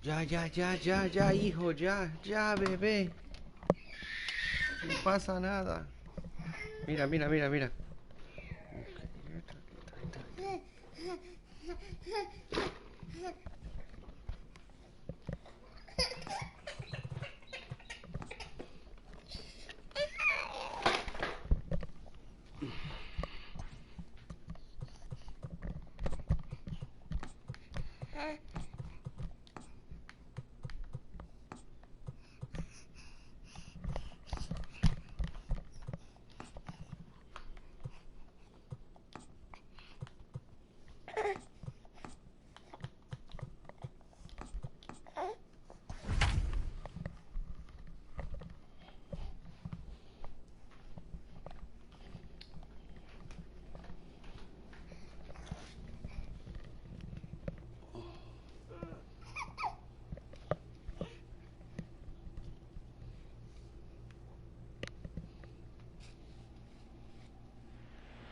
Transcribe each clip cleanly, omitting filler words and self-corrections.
Ya, ya, ya, ya, ya, hijo, ya, ya, bebé. No pasa nada. Mira, mira, mira, mira.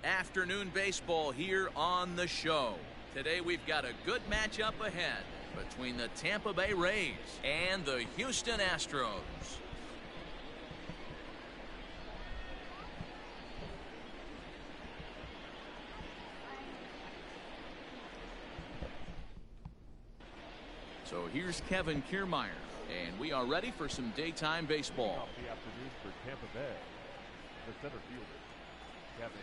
Afternoon baseball here on the show. Today we've got a good matchup ahead between the Tampa Bay Rays and the Houston Astros. So here's Kevin Kiermaier, and we are ready for some daytime baseball. The afternoon for Tampa Bay. The center fielder, Kevin Kiermaier.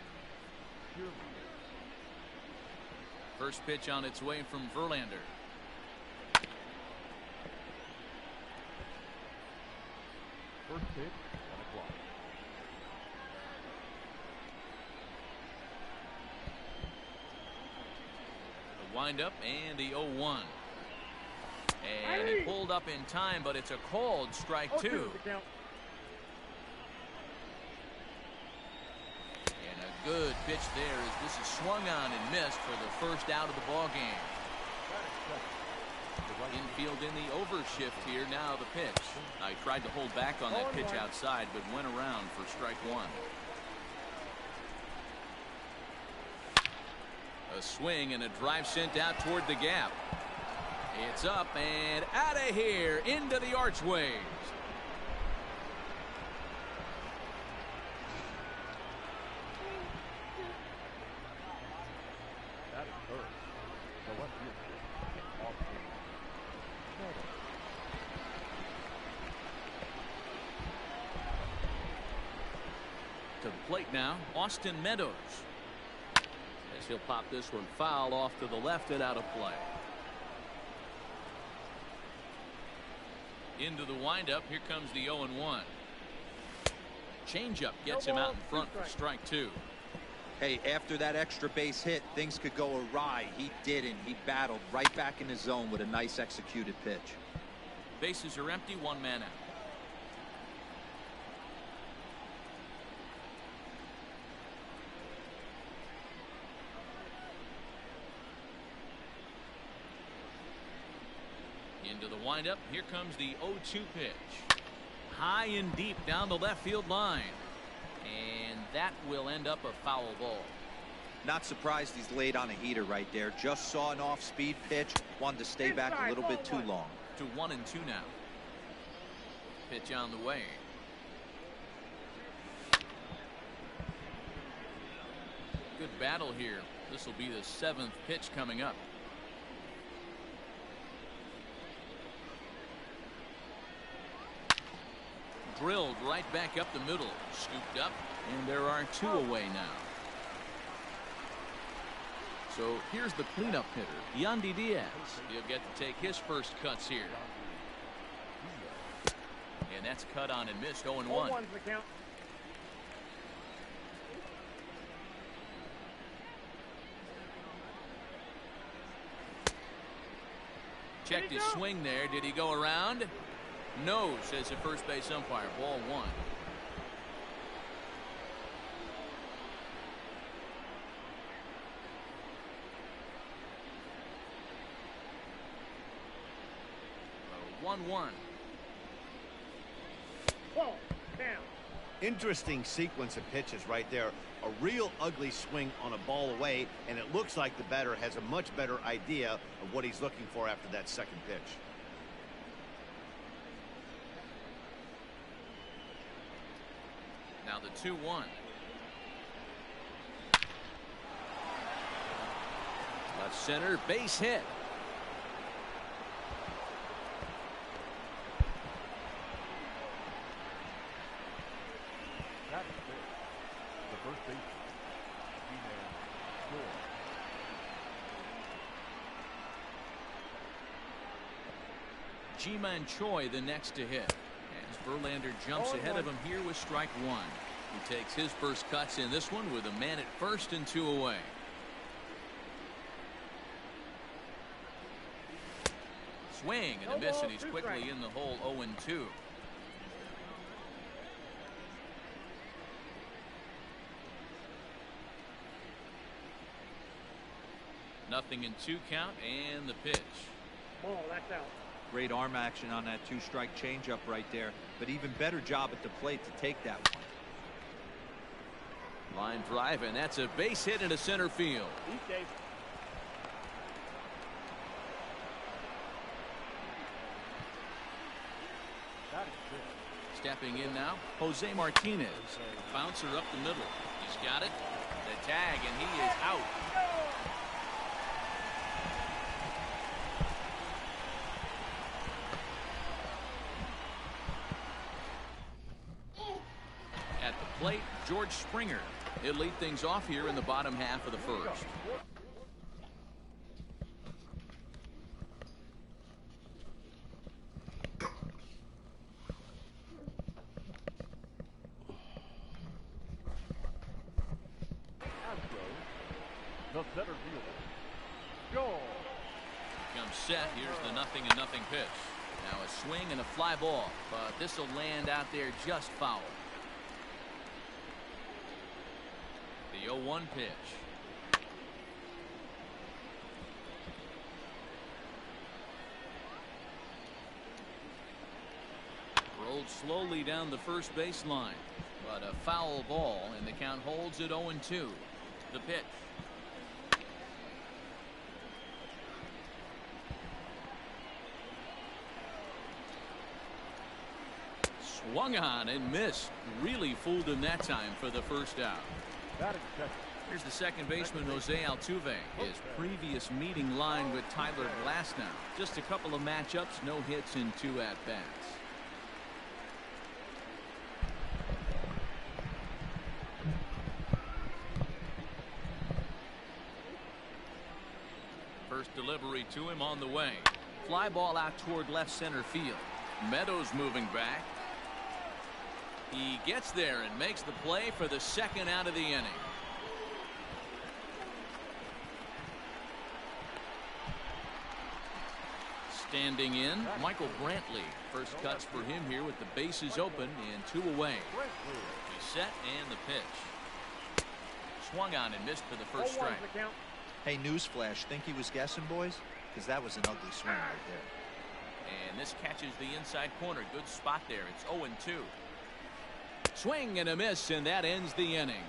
First pitch on its way from Verlander. First pitch, 1 o'clock. The windup and the 0-1. And he pulled up in time, but it's a called strike 2. And a good pitch there as this is swung on and missed for the first out of the ball game. Infield in the overshift here. Now the pitch. Now he tried to hold back on that pitch outside, but went around for strike 1. A swing and a drive sent out toward the gap. It's up and out of here into the archways. That is first. The left fielder, off To the plate now, Austin Meadows. As he'll pop this one foul off to the left and out of play. Into the windup. Here comes the 0-1. Changeup gets him out in front for strike 2. Hey, after that extra base hit, things could go awry. He didn't. He battled right back in the zone with a nice executed pitch. Bases are empty, 1 man out. Into the windup. Here comes the 0-2 pitch. High and deep down the left field line. And that will end up a foul ball. Not surprised he's laid on a heater right there. Just saw an off-speed pitch. Wanted to stay back a little bit too long. To 1-2 now. Pitch on the way. Good battle here. This will be the 7th pitch coming up. Drilled right back up the middle. Scooped up, and there are 2 away now. So here's the cleanup hitter, Yandy Diaz. He'll get to take his first cuts here. And that's cut on and missed. 0-1. Checked his swing there. Did he go around? No, says the first base umpire. Ball 1. A 1-1. Interesting sequence of pitches right there. A real ugly swing on a ball away, and it looks like the batter has a much better idea of what he's looking for after that second pitch. Now the 2-1. Left center, base hit. That is big. The first baseman, G-Man, score. G-Man Choi the next to hit. As Verlander jumps ahead of him here with strike one. He takes his first cuts in this one with a man at first and 2 away. Swing and a miss, and he's quickly in the hole 0-2. Nothing in 2 count, and the pitch. Ball, that's out. Great arm action on that 2-strike changeup right there, but even better job at the plate to take that one. Line drive, and that's a base hit into center field. Eat, Dave. That is big. Stepping in now, Jose Martinez. Bouncer up the middle. He's got it. The tag, and he is out. At the plate, George Springer. He'll lead things off here in the bottom half of the first. The center fielder, Joe. Comes set. Here's the 0-0 pitch. Now a swing and a fly ball, but this will land out there just foul. The 0-1 pitch. Rolled slowly down the first baseline, but a foul ball, and the count holds at 0-2. The pitch. Swung on and missed. Really fooled him that time for the first out. That is check. Here's the second baseman, Jose Altuve. His previous meeting line with Tyler Glasnow. Just a couple of matchups, no hits in 2 at-bats. First delivery to him on the way. Fly ball out toward left center field. Meadows moving back. He gets there and makes the play for the second out of the inning. Standing in, Michael Brantley. First cuts for him here with the bases open and 2 away. He's set and the pitch. Swung on and missed for the first strike. Hey, newsflash, think he was guessing, boys? Because that was an ugly swing right there. And this catches the inside corner. Good spot there. It's 0-2. Swing and a miss, and that ends the inning.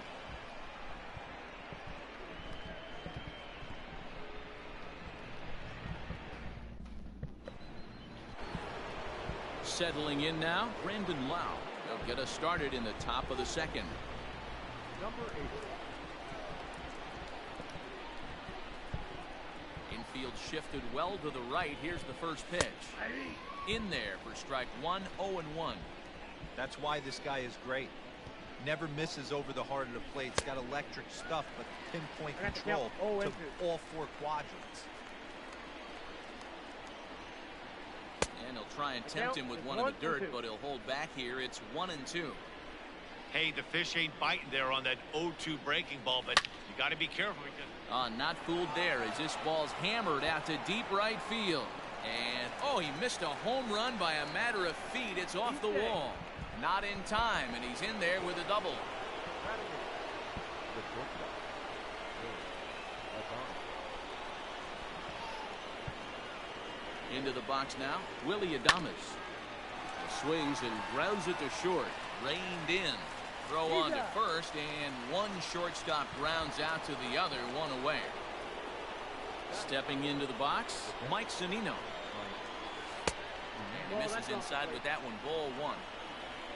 Settling in now, Brandon Lau. They'll get us started in the top of the second. Number 8. Infield shifted well to the right. Here's the first pitch. In there for strike one, 0-1. That's why this guy is great. Never misses over the heart of the plate. He's got electric stuff, but pinpoint control to all 4 quadrants. And he'll try and tempt him with one in the dirt, but he'll hold back here. It's 1-2. Hey, the fish ain't biting there on that 0-2 breaking ball, but you got to be careful because Not fooled there as this ball's hammered out to deep right field. And, oh, he missed a home run by a matter of feet. It's off the wall. Not in time, and he's in there with a double. The shortstop, Adames. Into the box now, Willie Adames. He swings and grounds it to short. Reined in. Throw on to first, and one shortstop grounds out to the other, 1 away. Stepping into the box, Mike Zunino. And he misses inside with that one, ball 1.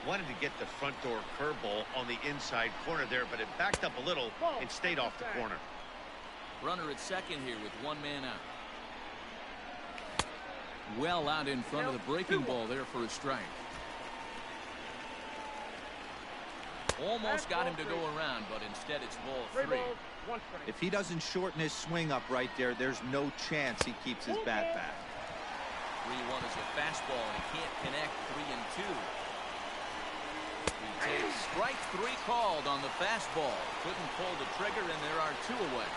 Wanted to get the front door curveball on the inside corner there, but it backed up a little and stayed off the corner. Runner at second here with one man out. Well out in front of the breaking ball there for a strike. Almost got him to go around, but instead it's ball 3. If he doesn't shorten his swing up right there, there's no chance he keeps his bat back. 3-1 is a fastball, and he can't connect. 3-2. He takes strike 3 called on the fastball. Couldn't pull the trigger, and there are 2 away.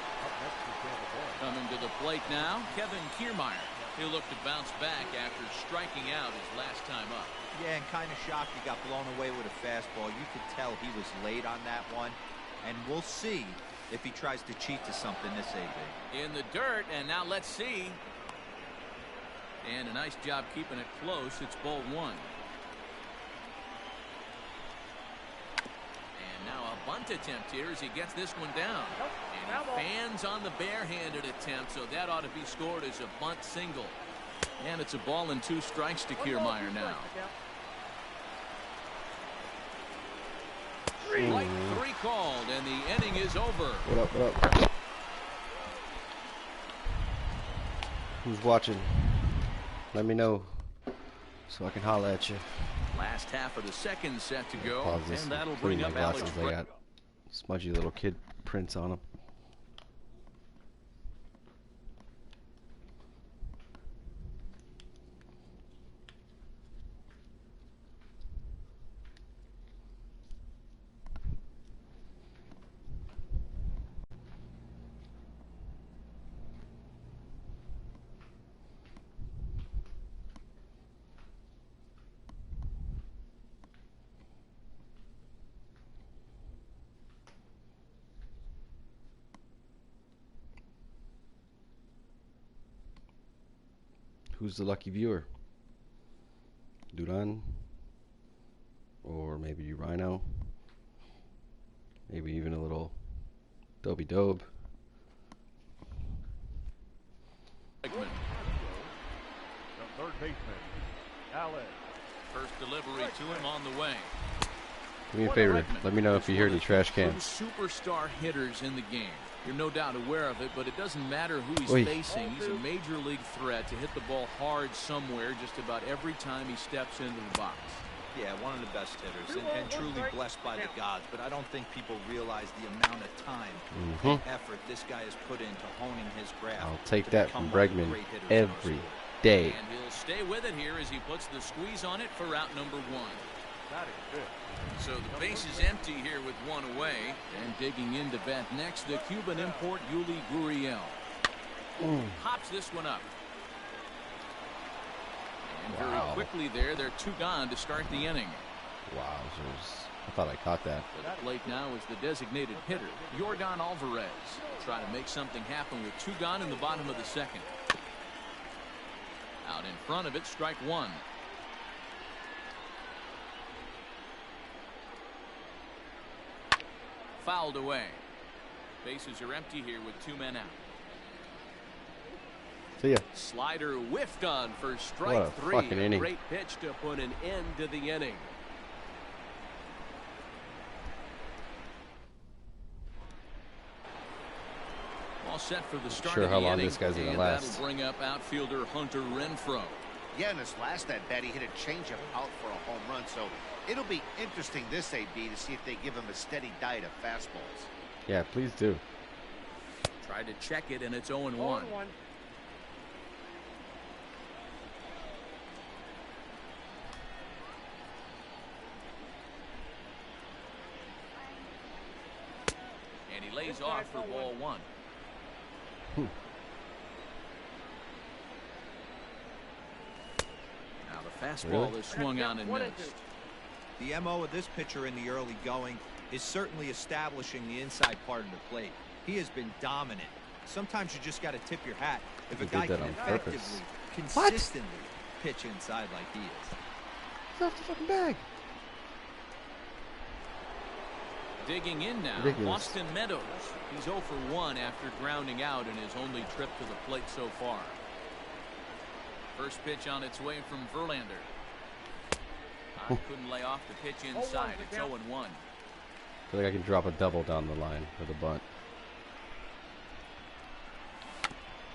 Coming to the plate now, Kevin Kiermaier. He'll look to bounce back after striking out his last time up. Yeah, and kind of shocked he got blown away with a fastball. You could tell he was late on that one. And we'll see if he tries to cheat to something this AB. In the dirt, and now let's see. And a nice job keeping it close. It's ball 1. And now a bunt attempt here as he gets this one down. And he fans on the barehanded attempt, so that ought to be scored as a bunt single. And it's a ball and 2 strikes to Kiermaier now. Strike 3 called, and the inning is over. What up? Who's watching? Let me know so I can holler at you. Last half of the second set to go, Pause this and that'll put bring my up glasses. Alex. I got smudgy little kid prints on them. Who's the lucky viewer? Duran? Or maybe Rhino? Maybe even a little Dobie Dobe. The third baseman, Alex. First delivery to him on the way. Do me a favor. Let me know if you hear any trash cans. Two superstar hitters in the game. You're no doubt aware of it, but it doesn't matter who he's Oi. facing. He's a major league threat to hit the ball hard somewhere just about every time he steps into the box. Yeah, one of the best hitters and truly blessed by the gods, but I don't think people realize the amount of time and effort this guy has put into honing his craft. I'll take to that become from one of the Bregman great hitters in our every sport. day. And he'll stay with it here as he puts the squeeze on it for route number 1. That is good. So the base is empty here with 1 away. And digging in to bat next, the Cuban import Yuli Gurriel. Hops this one up. And very quickly there, they're 2 gone to start the inning. Wowzers. I thought I caught that. At the plate now is the designated hitter, Yordan Alvarez. Try to make something happen with 2 gone in the bottom of the second. Out in front of it, strike 1. Fouled away. Bases are empty here with 2 men out. See ya. Slider whiffed on for strike What a 3. fucking inning. Great pitch to put an end to the inning. All set for the start Sure of how the long inning. this guy's gonna And last. that'll bring up outfielder Hunter Renfroe. Yeah, in his last at bat, he hit a changeup out for a home run. So it'll be interesting this AB to see if they give him a steady diet of fastballs. Yeah, please do. Tried to check it, and it's 0-1. And he lays off for ball 1. Now the fastball Really? is swung on and missed. The MO of this pitcher in the early going is certainly establishing the inside part of the plate. He has been dominant. Sometimes you just got to tip your hat if He a guy did that can on effectively, purpose. consistently pitch inside like he is. Get off the fucking bag. Digging in now, Ridiculous. Austin Meadows. He's 0 for 1 after grounding out in his only trip to the plate so far. First pitch on its way from Verlander. Couldn't lay off the pitch inside. It's 0-1. I feel like I can drop a double down the line with a bunt.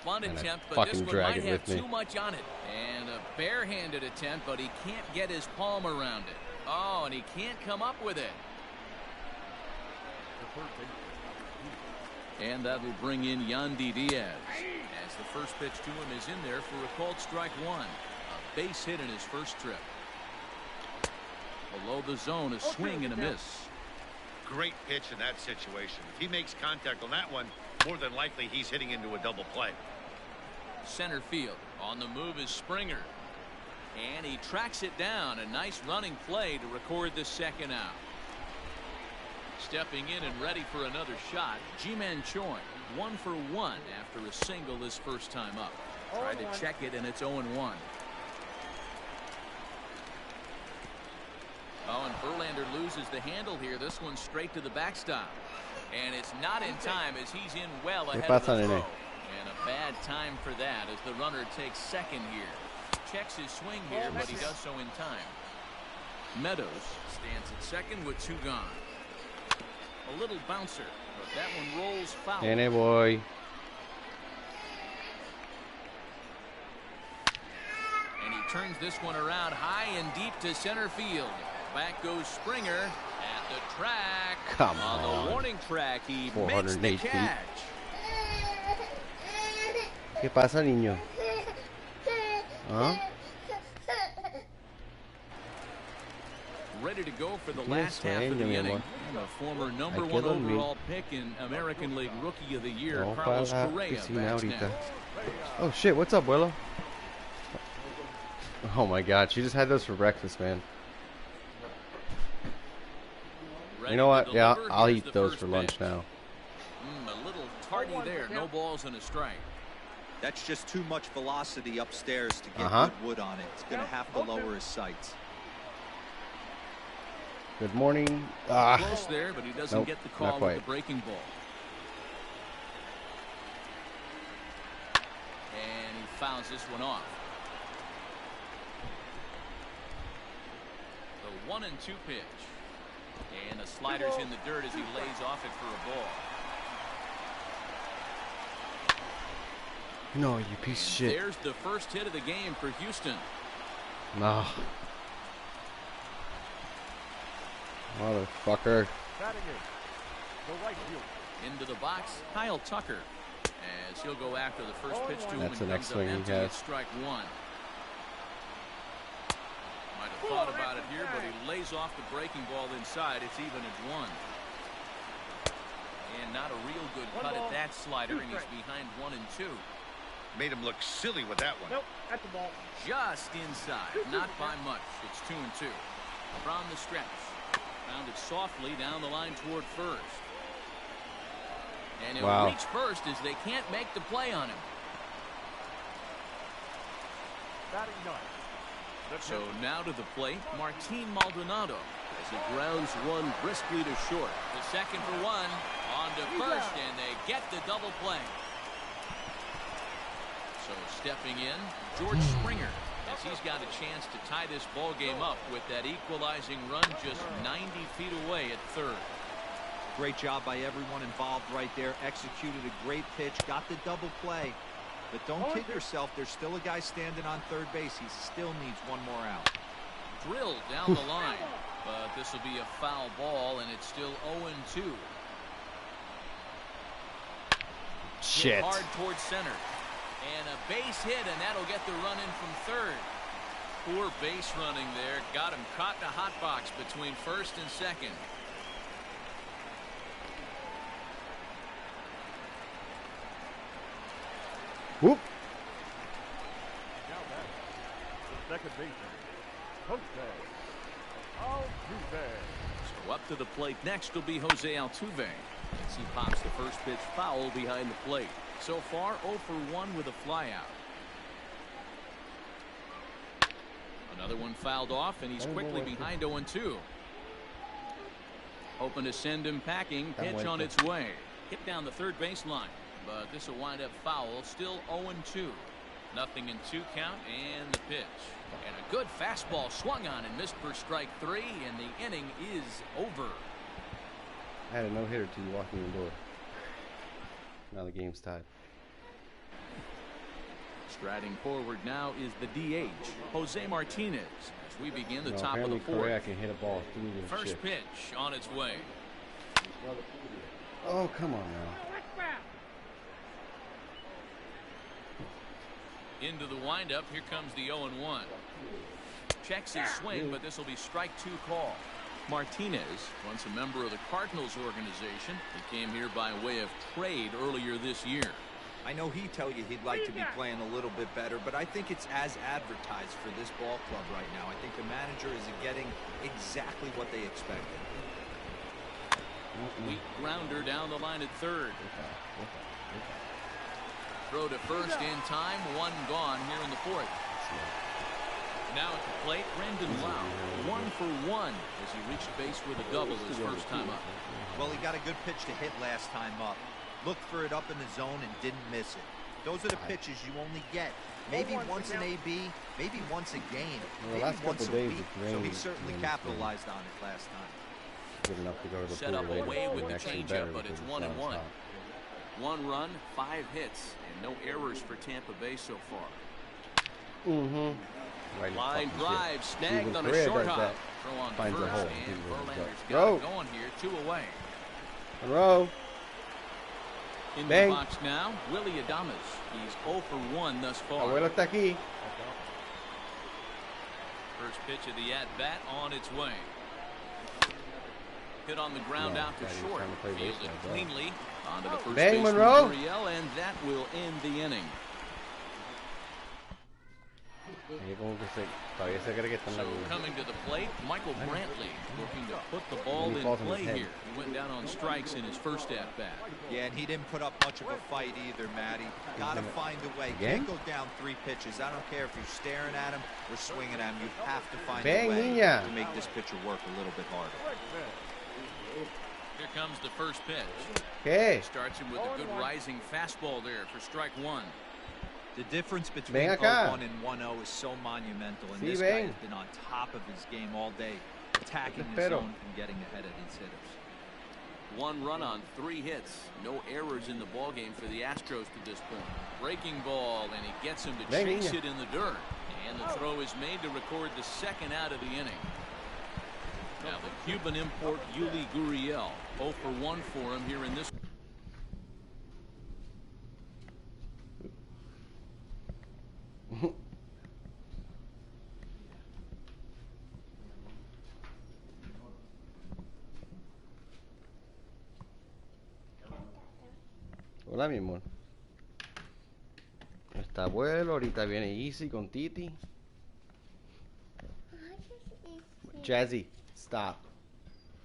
Bunt And I attempt, but fucking this one drag might it have with me. too much on it. And a barehanded attempt, but he can't get his palm around it. Oh, and he can't come up with it. And that will bring in Yandy Diaz, as the first pitch to him is in there for a called strike one. A base hit in his first trip. Below the zone, a swing and a miss. Great pitch in that situation. If he makes contact on that one, more than likely he's hitting into a double play. Center field. On the move is Springer. And he tracks it down. A nice running play to record the second out. Stepping in and ready for another shot, Ji-Man Choi, 1 for 1 after a single his first time up. Tried to check it, and it's 0-1. Oh, and Verlander loses the handle here. This one's straight to the backstop. And it's not in time as he's in well ahead of the throw. And a bad time for that as the runner takes second here. Checks his swing here, but he does so in time. Meadows stands at second with 2 gone. A little bouncer, but that one rolls foul. Danny boy. And he turns this one around high and deep to center field. Back goes Springer at the track. Come on the warning track, he makes the catch. ¿Qué pasa, niño? ¿Ah? Ready to go for the last half of the inning. And a former number 1 overall pick in American League Rookie of the Year, Carlos Correa, bats next. Oh shit, what's up, Willow? Oh my god, she just had those for breakfast, man. You know what? Yeah, I'll eat those for lunch now. A little tardy there. No balls and a strike. That's just too much velocity upstairs to get good wood on it. It's going to have to lower his sights. Good morning. Close there, but he doesn't get the call with the breaking ball. And he fouls this one off. The 1-2 pitch. And the slider's in the dirt as he lays off it for a ball. No, you piece of shit. There's the first hit of the game for Houston. No. Motherfucker. Into the box, Kyle Tucker. As he'll go after the first pitch to him. That's the and next comes up swing he empty has. at strike one. Might have thought about it here, but he lays off the breaking ball inside. It's even at 1. And not a real good cut at that slider, and he's behind 1 and 2. Made him look silly with that one. Nope, at the ball. Just inside, not by much. It's 2 and 2. From the stretch. Found it softly down the line toward first. And he'll reach first as they can't make the play on him. So now to the plate, Martin Maldonado as he grounds one briskly to short. The second for 1, on to first, and they get the double play. So stepping in, George Springer, as he's got a chance to tie this ball game up with that equalizing run just 90 feet away at third. Great job by everyone involved right there. Executed a great pitch, got the double play. But don't kid yourself, there's still a guy standing on third base. He still needs one more out. Drilled down the line, but this will be a foul ball, and it's still 0-2. Shit. Hit hard towards center. And a base hit, and that'll get the run in from third. Poor base running there. Got him caught in a hot box between first and second. Whoop. Now back, the second baseman, Altuve. So up to the plate next will be Jose Altuve. As he pops the first pitch foul behind the plate. So far 0 for 1 with a flyout. Another one fouled off, and he's quickly behind 0-2. Hoping to send him packing. Pitch on its way. Hit down the third baseline, but this will wind up foul. Still 0-2. Nothing in 2 count and the pitch. And a good fastball swung on and missed for strike 3, and the inning is over. I had a no-hitter till you walked in the door. Now the game's tied. Striding forward now is the DH, Jose Martinez, as we begin the top of the 4th. Correa can hit a ball through this First shit. pitch on its way. Oh, come on now. Into the windup. Here comes the 0-1. Checks his swing, but this will be strike 2 call. Martinez, once a member of the Cardinals organization, he came here by way of trade earlier this year. I know he'd tell you he'd like to be playing a little bit better, but I think it's as advertised for this ball club right now. I think the manager is getting exactly what they expected. Weak grounder down the line at third. Throw to first in time. 1 gone here in the 4th. Now at the plate, Brendan Lau, 1 for 1 as he reached base with a double his first time up. Well, he got a good pitch to hit last time up. Looked for it up in the zone and didn't miss it. Those are the pitches you only get. Maybe once an AB, maybe once a game, maybe once a week. So he certainly capitalized on it last time. Good enough to go to the Set up pool away later. with the Actually changeup, better but it's because 1-1. top. 1 run, 5 hits, and no errors for Tampa Bay so far. Right in Line fucking drive shit. snagged Even on a Correa short does hop. that. Throw on Finds a first, hole. and He will Verlander's go. got it going here, 2 away. Monroe. In Bang. the box now, Willie Adames. He's 0 for 1 thus far. Abuelo está aquí. First pitch of the at-bat on its way. Hit on the ground No, out to God, he was short. trying to play Fielded baseball, bro. cleanly. Onto the first Bang, baseman, Monroe. Gurriel, and that will end the inning. So coming to the plate, Michael Brantley looking to put the ball in play here. He went down on strikes in his first at-bat. Yeah, and he didn't put up much of a fight either, Matty. Got to find a way. Again? Can't go down 3 pitches. I don't care if you're staring at him or swinging at him. You have to find Bang, a way niña. to make this pitcher work a little bit harder. Here comes the first pitch. Okay. Starts him with a good rising fastball there for strike 1. The difference between Ven acá. 0-1 and 1-0 is so monumental, and Sí, this ven. guy has been on top of his game all day, attacking the Pero. zone and getting ahead of these hitters. 1 run on 3 hits. No errors in the ballgame for the Astros to this point. Breaking ball, and he gets him to Ven, chase niña. it in the dirt. And the throw is made to record the 2nd out of the inning. Now the Cuban import Yuli Gurriel. 0 for 1 for him here in this. Hola, mi amor. Está abuelo, ahorita viene Easy con Titi. Jazzy, stop.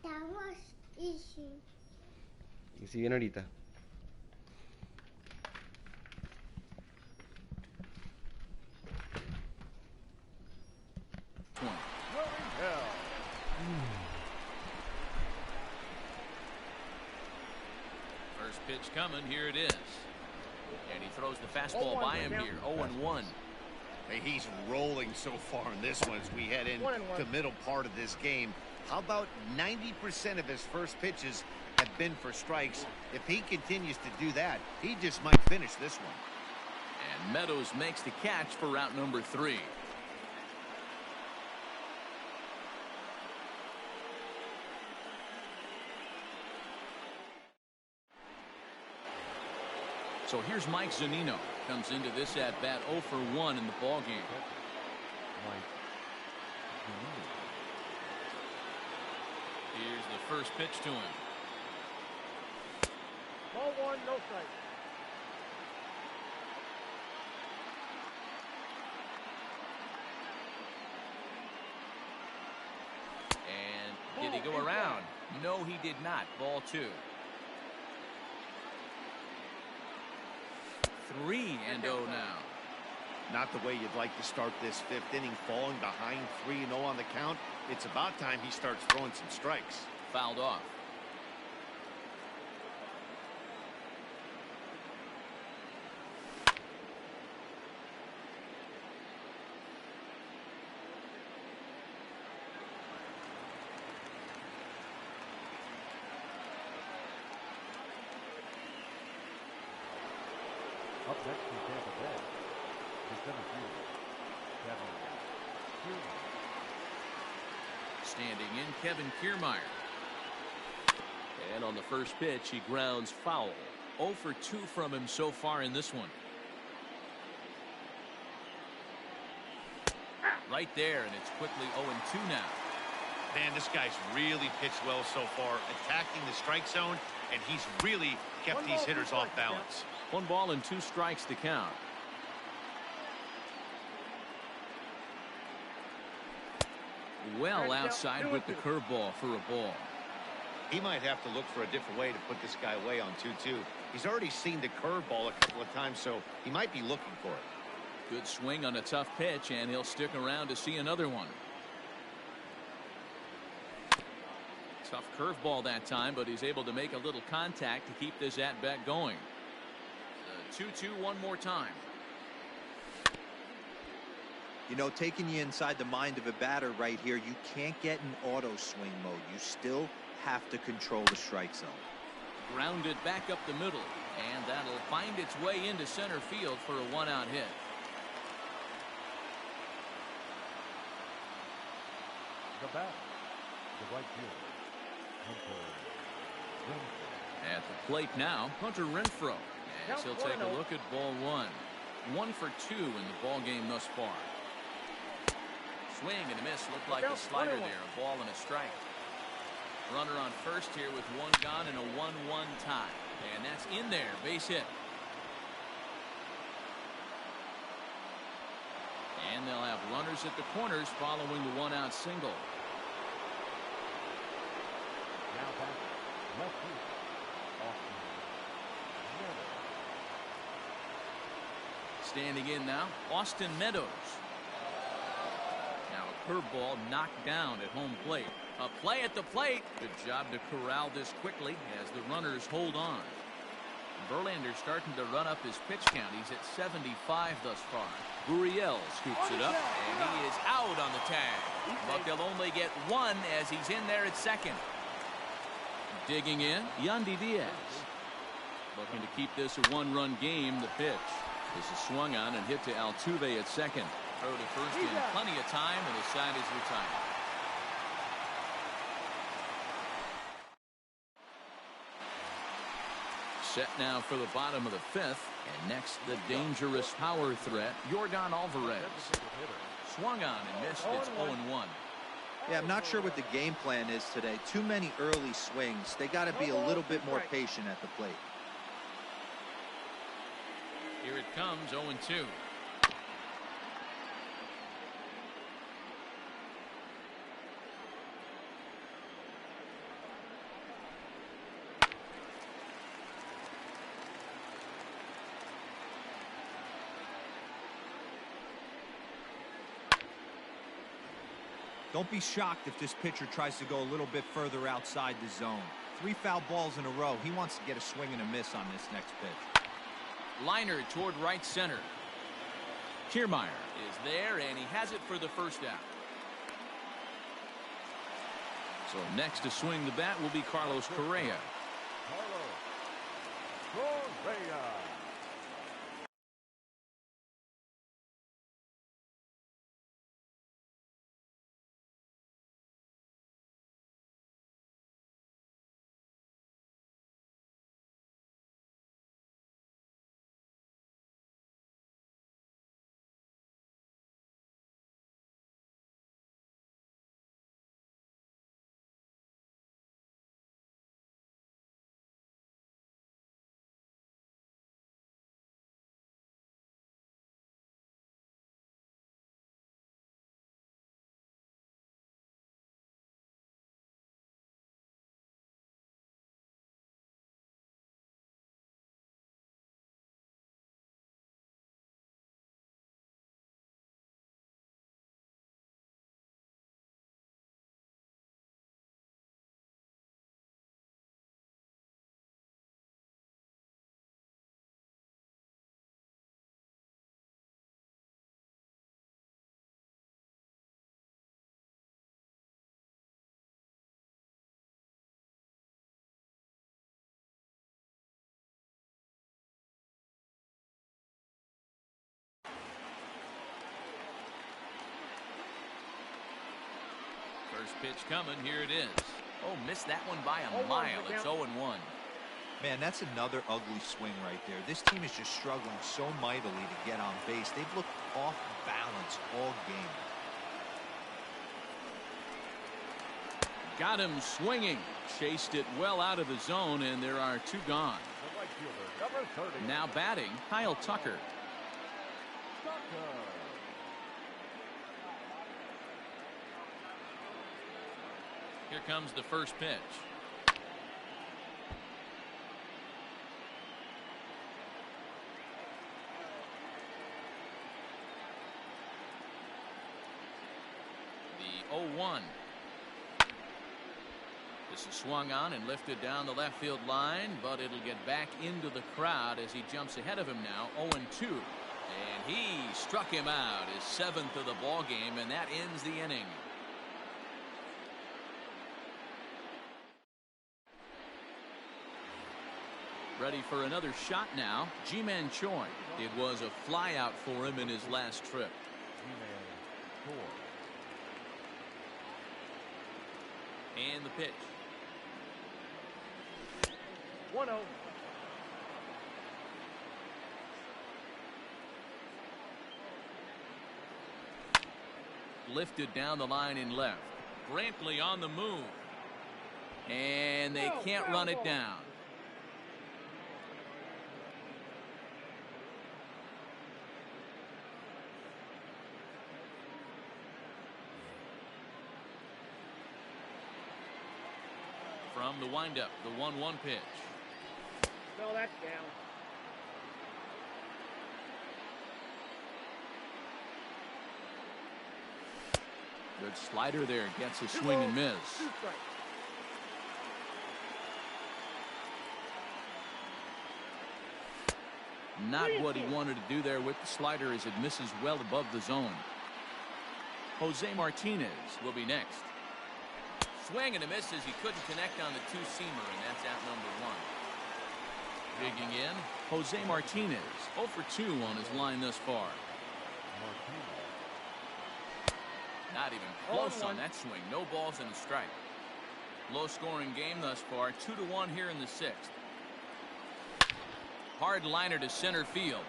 That was easy. Easy viene ahorita. First pitch coming. Here it is. And he throws the fastball by him here. 0-1. Hey, he's rolling so far in this one as we head in the middle part of this game. How about 90% of his first pitches have been for strikes? If he continues to do that, he just might finish this one. And Meadows makes the catch for route number 3. So here's Mike Zunino. Comes into this at-bat 0 for 1 in the ballgame. Here's the first pitch to him. Ball 1, no strike. And did he go around? No, he did not. Ball 2. 3-0 now. Not the way you'd like to start this 5th inning, falling behind 3-0 on the count. It's about time he starts throwing some strikes. Fouled off. Standing in, Kevin Kiermaier. And on the first pitch, he grounds foul. 0 for 2 from him so far in this one. Right there, and it's quickly 0-2 now. Man, this guy's really pitched well so far, attacking the strike zone, and he's really kept these hitters off balance. 1 ball and 2 strikes to count. Well outside with the curveball for a ball. He might have to look for a different way to put this guy away on 2-2. He's already seen the curveball a couple of times, so he might be looking for it. Good swing on a tough pitch, and he'll stick around to see another one. Tough curveball that time, but he's able to make a little contact to keep this at-bat going. 2-2 one more time. You know, taking you inside the mind of a batter right here, you can't get in auto swing mode. You still have to control the strike zone. Grounded back up the middle, and that'll find its way into center field for a 1-out hit. The bat, the right fielder, At the plate now, Hunter Renfroe, as he'll take a look at ball 1. 1 for 2 in the ball game thus far. Swing and a miss, looked like a slider there, a ball and a strike. Runner on first here with 1 gone and a 1-1 tie, and that's in there, base hit. And they'll have runners at the corners following the 1-out single. now back left field. Austin Meadows. Standing in now, Austin Meadows. Now a curveball knocked down at home plate. A play at the plate. Good job to corral this quickly as the runners hold on. Verlander starting to run up his pitch count. He's at 75 thus far. Gurriel scoops it up, and he is out on the tag. But they'll only get 1 as he's in there at second. Digging in, Yandy Diaz. Looking to keep this a 1-run game. The pitch. This is swung on and hit to Altuve at second. Throw to first in plenty of time, and his side is retired. Set now for the bottom of the 5th, and next the dangerous power threat, Yordan Alvarez. Swung on and missed. It's 0-1. Yeah, I'm not sure what the game plan is today. Too many early swings. They got to be a little bit more patient at the plate. Here it comes, 0-2. Don't be shocked if this pitcher tries to go a little bit further outside the zone. 3 foul balls in a row. He wants to get a swing and a miss on this next pitch. Liner toward right center. Kiermaier is there, and he has it for the first out. So next to swing the bat will be Carlos Correa. Carlos Correa. First pitch coming. Here it is. Oh, missed that one by a mile. It's 0-1. Man, that's another ugly swing right there. This team is just struggling so mightily to get on base. They've looked off balance all game. Got him swinging. Chased it well out of the zone, and there are 2 gone. The right fielder, number 30. Now batting, Kyle Tucker. Here comes the first pitch. The 0-1. This is swung on and lifted down the left field line, but it'll get back into the crowd as he jumps ahead of him now. 0-2. And he struck him out, his 7th of the ball game, and that ends the inning. Ready for another shot now, Ji-Man Choi. It was a fly out for him in his last trip. And the pitch. 1-0. Lifted down the line in left. Brantley on the move. And they can't run it down. From the windup, the 1-1 pitch. No, that's down. Good slider there, gets a swing and miss. Not what he wanted to do there with the slider as it misses well above the zone. Jose Martinez will be next. Swing and a miss as he couldn't connect on the 2-seamer, and that's out number 1. Digging in, Jose Martinez, 0 for 2 on his line thus far. Not even close on that swing. No balls and a strike. Low scoring game thus far. 2-1 here in the 6th. Hard liner to center field.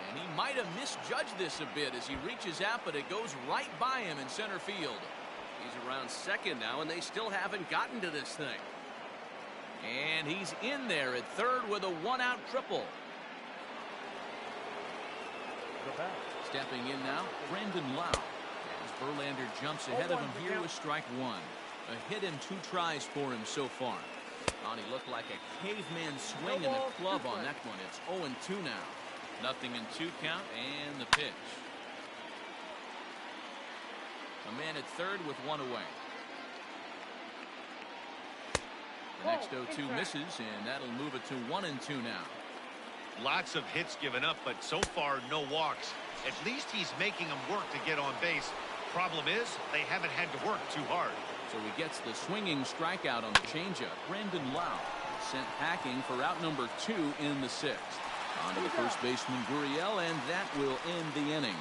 And he might have misjudged this a bit as he reaches out, but it goes right by him in center field. He's around second now, and they still haven't gotten to this thing. And he's in there at third with a 1-out triple. Stepping in now, Brandon Lau. As Verlander jumps ahead of him here with strike 1. A hit and 2 tries for him so far. And he looked like a caveman swing in the club on that one. It's 0-2 now. Nothing in 2 count, and the pitch. A man at third with 1 away. The next 0-2 misses, and that'll move it to 1-2 now. Lots of hits given up, but so far no walks. At least he's making them work to get on base. Problem is, they haven't had to work too hard. So he gets the swinging strikeout on the changeup. Brandon Lau sent packing for out number 2 in the 6th. On to the first baseman, Gurriel, and that will end the inning.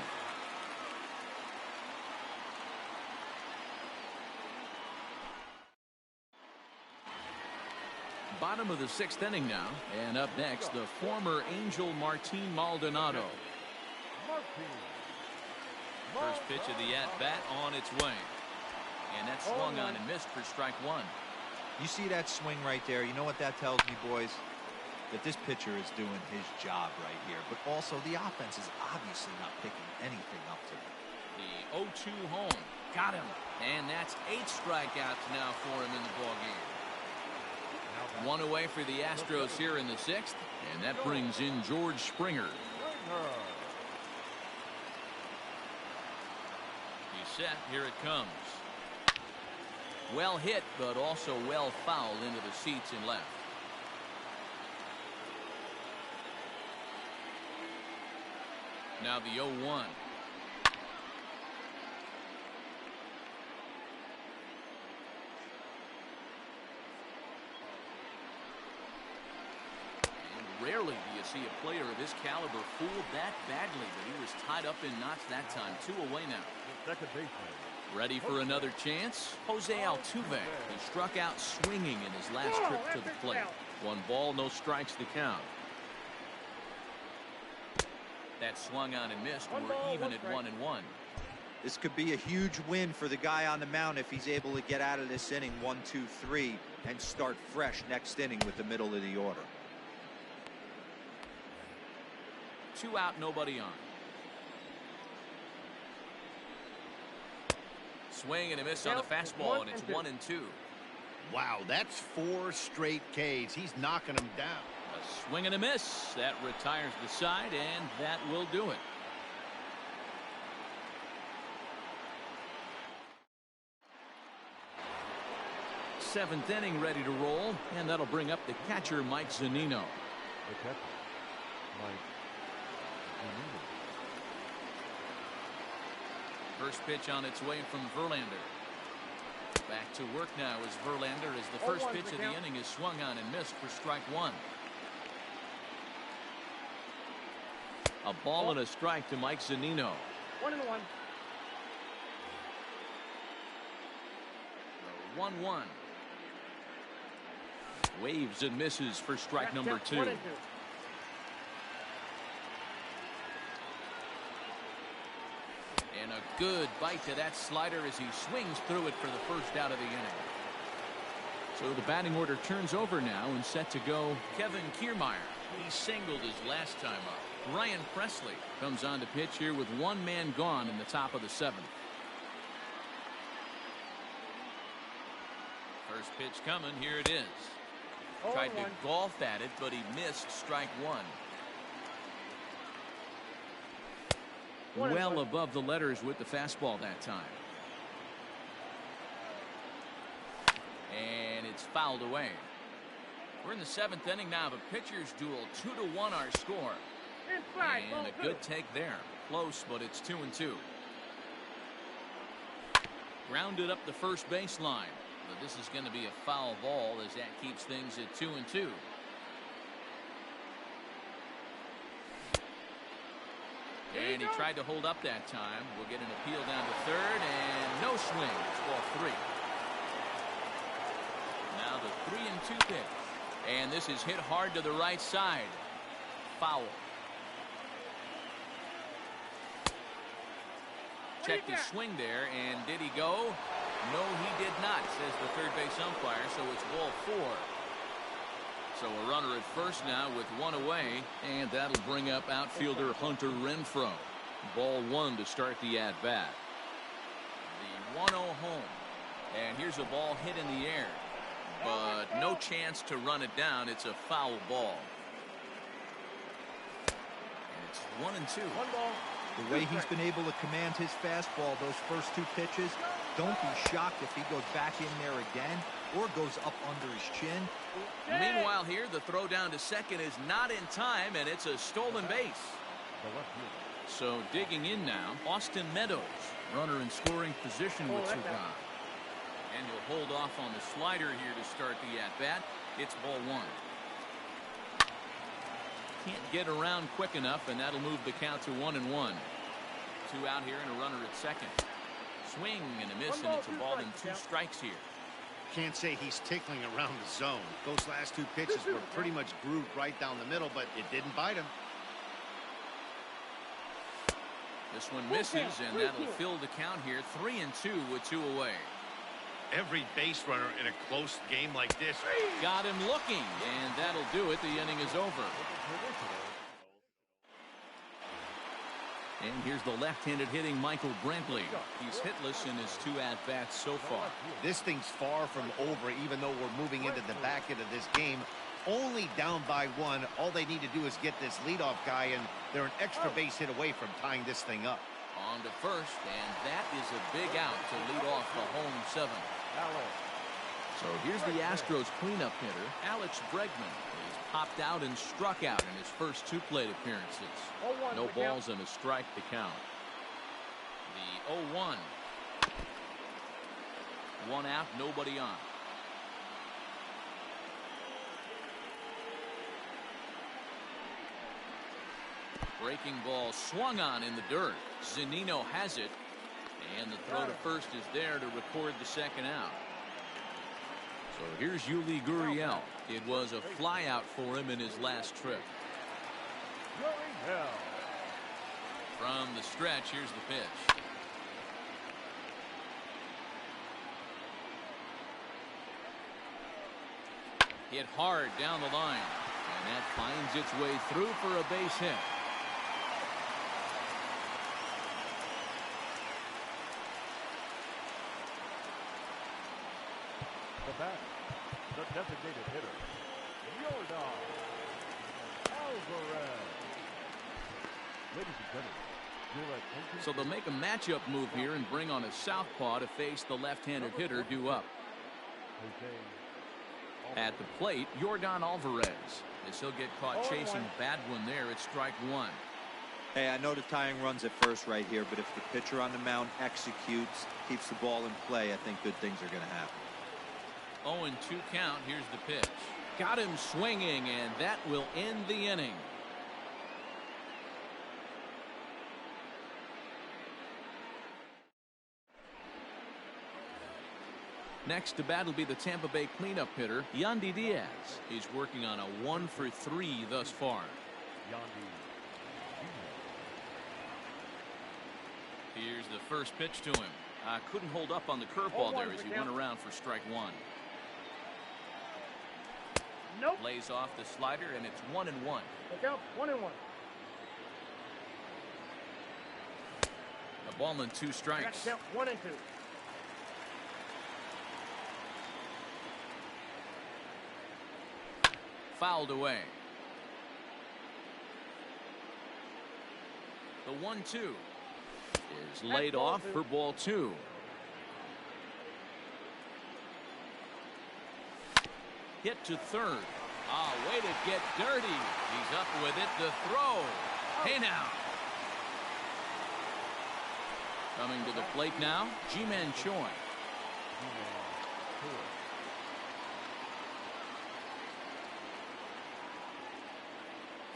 Bottom of the 6th inning now, and up next, the former Angel Martin Maldonado. First pitch of the at-bat on its way. And that swung on and missed for strike 1. You see that swing right there? You know what that tells me, boys? That this pitcher is doing his job right here. But also, the offense is obviously not picking anything up today. The 0-2 home. Got him. And that's 8 strikeouts now for him in the ballgame. 1 away for the Astros here in the 6th. And that brings in George Springer. He's set. Here it comes. Well hit, but also well fouled into the seats in left. Now the 0-1. Rarely do you see a player of his caliber fooled that badly, but he was tied up in knots that time. 2 away now. Second baseman. Ready for another chance? Jose Altuve. He struck out swinging in his last trip to the plate. 1 ball, no strikes to count. That swung on and missed. We're even at 1-1. This could be a huge win for the guy on the mound if he's able to get out of this inning 1, 2, 3 and start fresh next inning with the middle of the order. 2 out, nobody on. Swing and a miss on the fastball, and it's 1-2. Wow, that's 4 straight Ks. He's knocking them down. A swing and a miss. That retires the side, and that will do it. Seventh inning ready to roll, and that'll bring up the catcher, Mike Zunino. The catcher, Mike Zunino. First pitch on its way from Verlander. Back to work now as Verlander, as the first pitch of the inning is swung on and missed for strike 1. A ball and a strike to Mike Zunino. 1-1. 1-1. Waves and misses for strike number 2. 1-2. And a good bite to that slider as he swings through it for the first out of the inning. So the batting order turns over now, and set to go Kevin Kiermaier. He singled his last time up. Ryan Presley comes on to pitch here with 1 man gone in the top of the 7th. First pitch coming. Here it is. Tried to golf at it, but he missed strike 1. Well above the letters with the fastball that time. And it's fouled away. We're in the 7th inning now of a pitcher's duel. 2-1 our score. And a good take there. Close, but it's 2-2. Grounded up the first baseline. But this is going to be a foul ball as that keeps things at 2-2. And he tried to hold up that time. We'll get an appeal down to third, and no swing. It's ball 3. Now the 3-2 pitch. And this is hit hard to the right side. Foul. Checked his swing there, and did he go? No, he did not, says the third base umpire, so it's ball 4. So a runner at first now with 1 away, and that'll bring up outfielder Hunter Renfroe. Ball 1 to start the at-bat. The 1-0 home. And here's a ball hit in the air, but no chance to run it down. It's a foul ball. And it's 1-2. 1 ball. The way he's been able to command his fastball those first 2 pitches, don't be shocked if he goes back in there again or goes up under his chin. Meanwhile here, the throw down to second is not in time, and it's a stolen base. So digging in now, Austin Meadows, runner in scoring position with 2 gone. And he'll hold off on the slider here to start the at-bat. It's ball 1. Can't get around quick enough, and that'll move the count to 1-1. 2 out here and a runner at second. Swing and a miss, and it's a ball and 2 strikes here. Can't say he's tickling around the zone. Those last 2 pitches were pretty much grooved right down the middle, but it didn't bite him. This one misses, and that'll fill the count here. 3-2 with 2 away. Every base runner in a close game like this. Got him looking, and that'll do it. The inning is over. And here's the left-handed hitting Michael Brantley. He's hitless in his 2 at-bats so far. This thing's far from over, even though we're moving into the back end of this game. Only down by 1. All they need to do is get this leadoff guy, and they're an extra base hit away from tying this thing up. On to first, and that is a big out to lead off the home 7. So here's the Astros cleanup hitter, Alex Bregman. He's popped out and struck out in his first 2 plate appearances. No balls and a strike to count. The 0-1. 1 out, nobody on. Breaking ball swung on in the dirt. Zunino has it, And the throw to first is there to record the second out. So here's Yuli Gurriel. It was a flyout for him in his last trip. From the stretch, here's the pitch. Hit hard down the line. And that finds its way through for a base hit. The bat, the designated hitter, Yordan Alvarez. Ladies and gentlemen, so they'll make a matchup move here and bring on a southpaw to face the left-handed hitter due up. At the plate, Yordan Alvarez. As he'll get caught chasing a bad one there, it's strike one. Hey, I know the tying run's at first right here, but if the pitcher on the mound executes, keeps the ball in play, I think good things are going to happen. 0-2 count. Here's the pitch. Got him swinging, and that will end the inning. Next to bat will be the Tampa Bay cleanup hitter, Yandy Diaz. He's working on a 1-for-3 thus far. Here's the first pitch to him. Couldn't hold up on the curveball there as he went around for strike one. Nope. Lays off the slider, and it's 1-1. Look out, 1-1. A ball and 2 strikes. Count 1-2. Fouled away. The 1-2 is laid off for ball 2. Hit to third. Way to get dirty. He's up with it. The throw. Hey now. Coming to the plate now, Ji-Man Choi.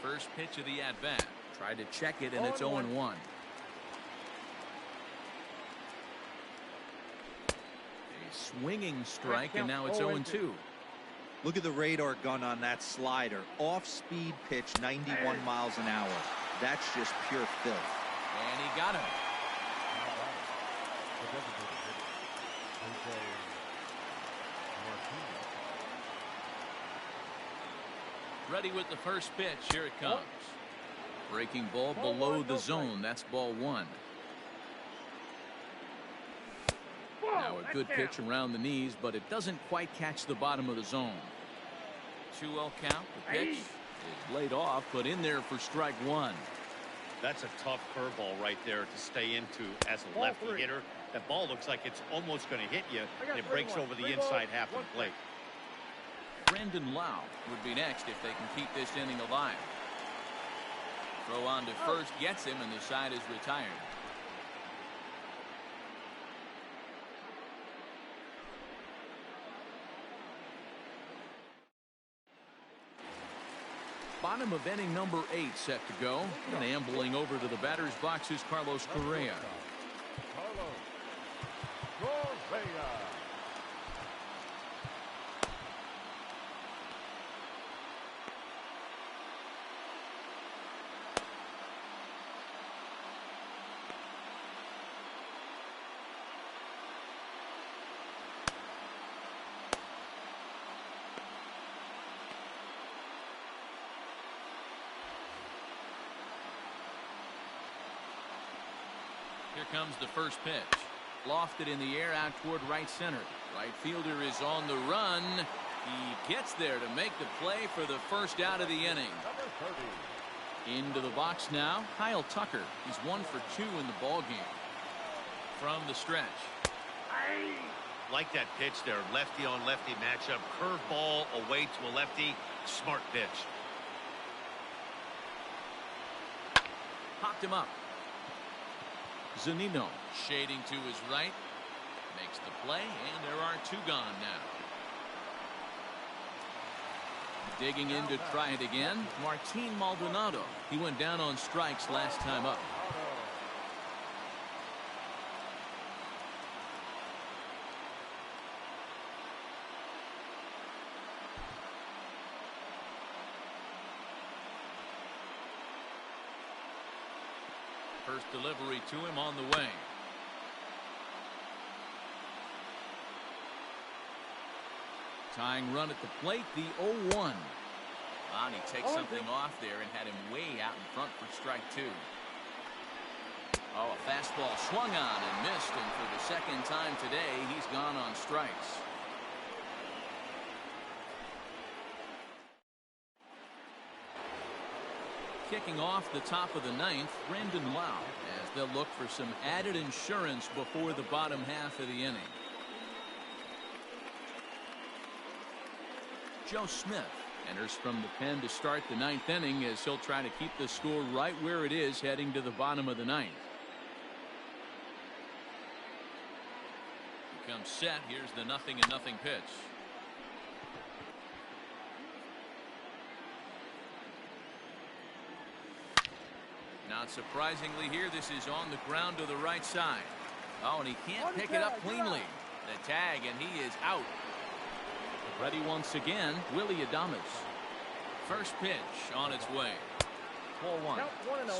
First pitch of the at-bat. Tried to check it, and it's 0-1. A swinging strike, and now it's 0-2. Look at the radar gun on that slider. Off-speed pitch, 91 miles an hour. That's just pure filth. And he got him. Ready with the first pitch. Here it comes. Breaking ball below the zone. That's ball 1. Now a good pitch around the knees, but it doesn't quite catch the bottom of the zone. 2-0 count. The pitch is laid off, but in there for strike 1. That's a tough curveball right there to stay into as a lefty hitter. That ball looks like it's almost going to hit you, and it breaks over the inside half of the plate. Brandon Lau would be next if they can keep this inning alive. Throw on to first, gets him, and the side is retired. Bottom of inning number 8 set to go. And ambling over to the batter's box is Carlos Correa. Here comes the first pitch. Lofted in the air out toward right center. Right fielder is on the run. He gets there to make the play for the first out of the inning. Into the box now, Kyle Tucker. He's 1 for 2 in the ball game. From the stretch. Like that pitch there, lefty on lefty matchup. Curveball away to a lefty. Smart pitch. Popped him up. Zunino shading to his right. Makes the play, and there are 2 gone now. Digging in to try it again, Martin Maldonado. He went down on strikes last time up. First delivery to him on the way. Tying run at the plate, the 0-1. And he takes something off there and had him way out in front for strike 2. Oh, a fastball swung on and missed, and for the second time today, he's gone on strikes. Kicking off the top of the 9th, Brandon Lau, as they'll look for some added insurance before the bottom half of the inning. Joe Smith enters from the pen to start the 9th inning as he'll try to keep the score right where it is heading to the bottom of the 9th. He comes set. Here's the 0-0 pitch. Not surprisingly here, this is on the ground to the right side. Oh, and he can't pick it up cleanly. The tag, and he is out. Ready once again, Willie Adames. First pitch on its way. 4-1.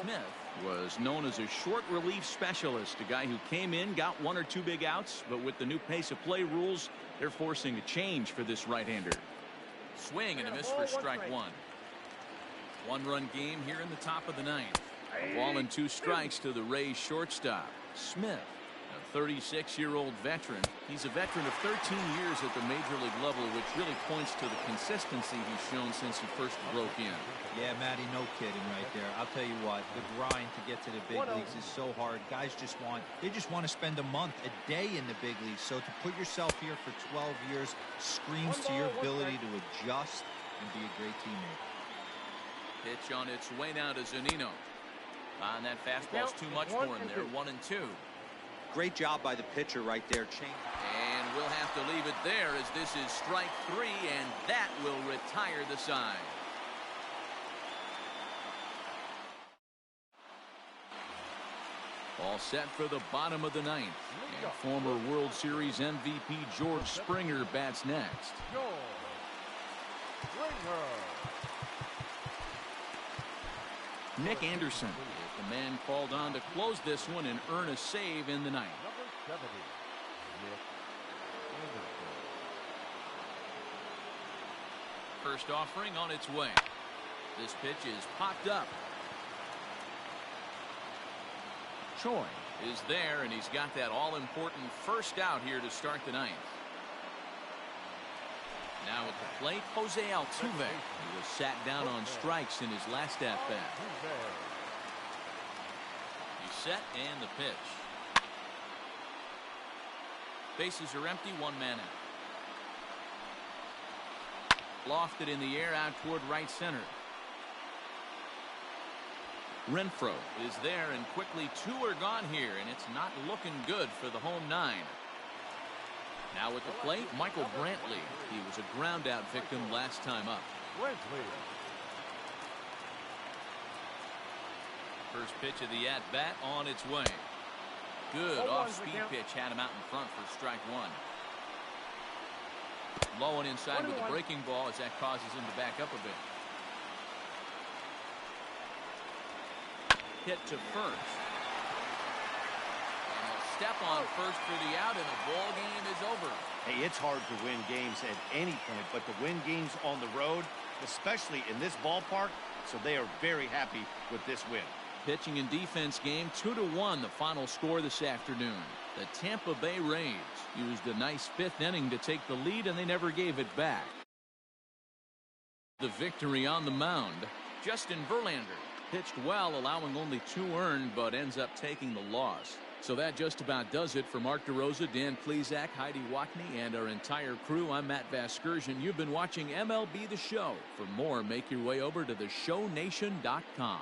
Smith was known as a short relief specialist, a guy who came in, got 1 or 2 big outs, but with the new pace of play rules, they're forcing a change for this right-hander. Swing and a miss for strike 1. 1-run game here in the top of the 9th. A ball and 2 strikes to the Rays shortstop. Smith, a 36-year-old veteran. He's a veteran of 13 years at the major league level, which really points to the consistency he's shown since he first broke in. Yeah, Matty, no kidding right there. I'll tell you what, the grind to get to the big leagues is so hard. Guys just want to spend a month, a day in the big leagues. So to put yourself here for 12 years screams to your ability to adjust and be a great teammate. Pitch on its way now to Zunino. And that fastball's too much for him there. 1-2. Great job by the pitcher right there. And we'll have to leave it there as this is strike 3, and that will retire the side. All set for the bottom of the 9th. And former World Series MVP George Springer bats next. Nick Anderson is the man called on to close this one and earn a save in the 9th. First offering on its way. This pitch is popped up. Choi is there, and he's got that all-important first out here to start the 9th. Now at the plate, Jose Altuve. He was sat down on strikes in his last at-bat. He's set, and the pitch. Bases are empty, 1 man out. Lofted in the air out toward right center. Renfroe is there, and quickly 2 are gone here, and it's not looking good for the home 9. Now at the plate, Michael Brantley. He was a ground out victim last time up. First pitch of the at-bat on its way. Good off-speed pitch had him out in front for strike 1. Low and inside with the breaking ball as that causes him to back up a bit. Hit to first. And he'll step on first for the out, and the ball game is over. Hey, it's hard to win games at any point, but to win games on the road, especially in this ballpark, so they are very happy with this win. Pitching and defense game 2-1, the final score this afternoon. The Tampa Bay Rays used a nice 5th inning to take the lead, and they never gave it back. The victory on the mound, Justin Verlander pitched well, allowing only 2 earned, but ends up taking the loss. So that just about does it for Mark DeRosa, Dan Plesac, Heidi Watney, and our entire crew. I'm Matt Vasgersian. You've been watching MLB The Show. For more, make your way over to theshownation.com.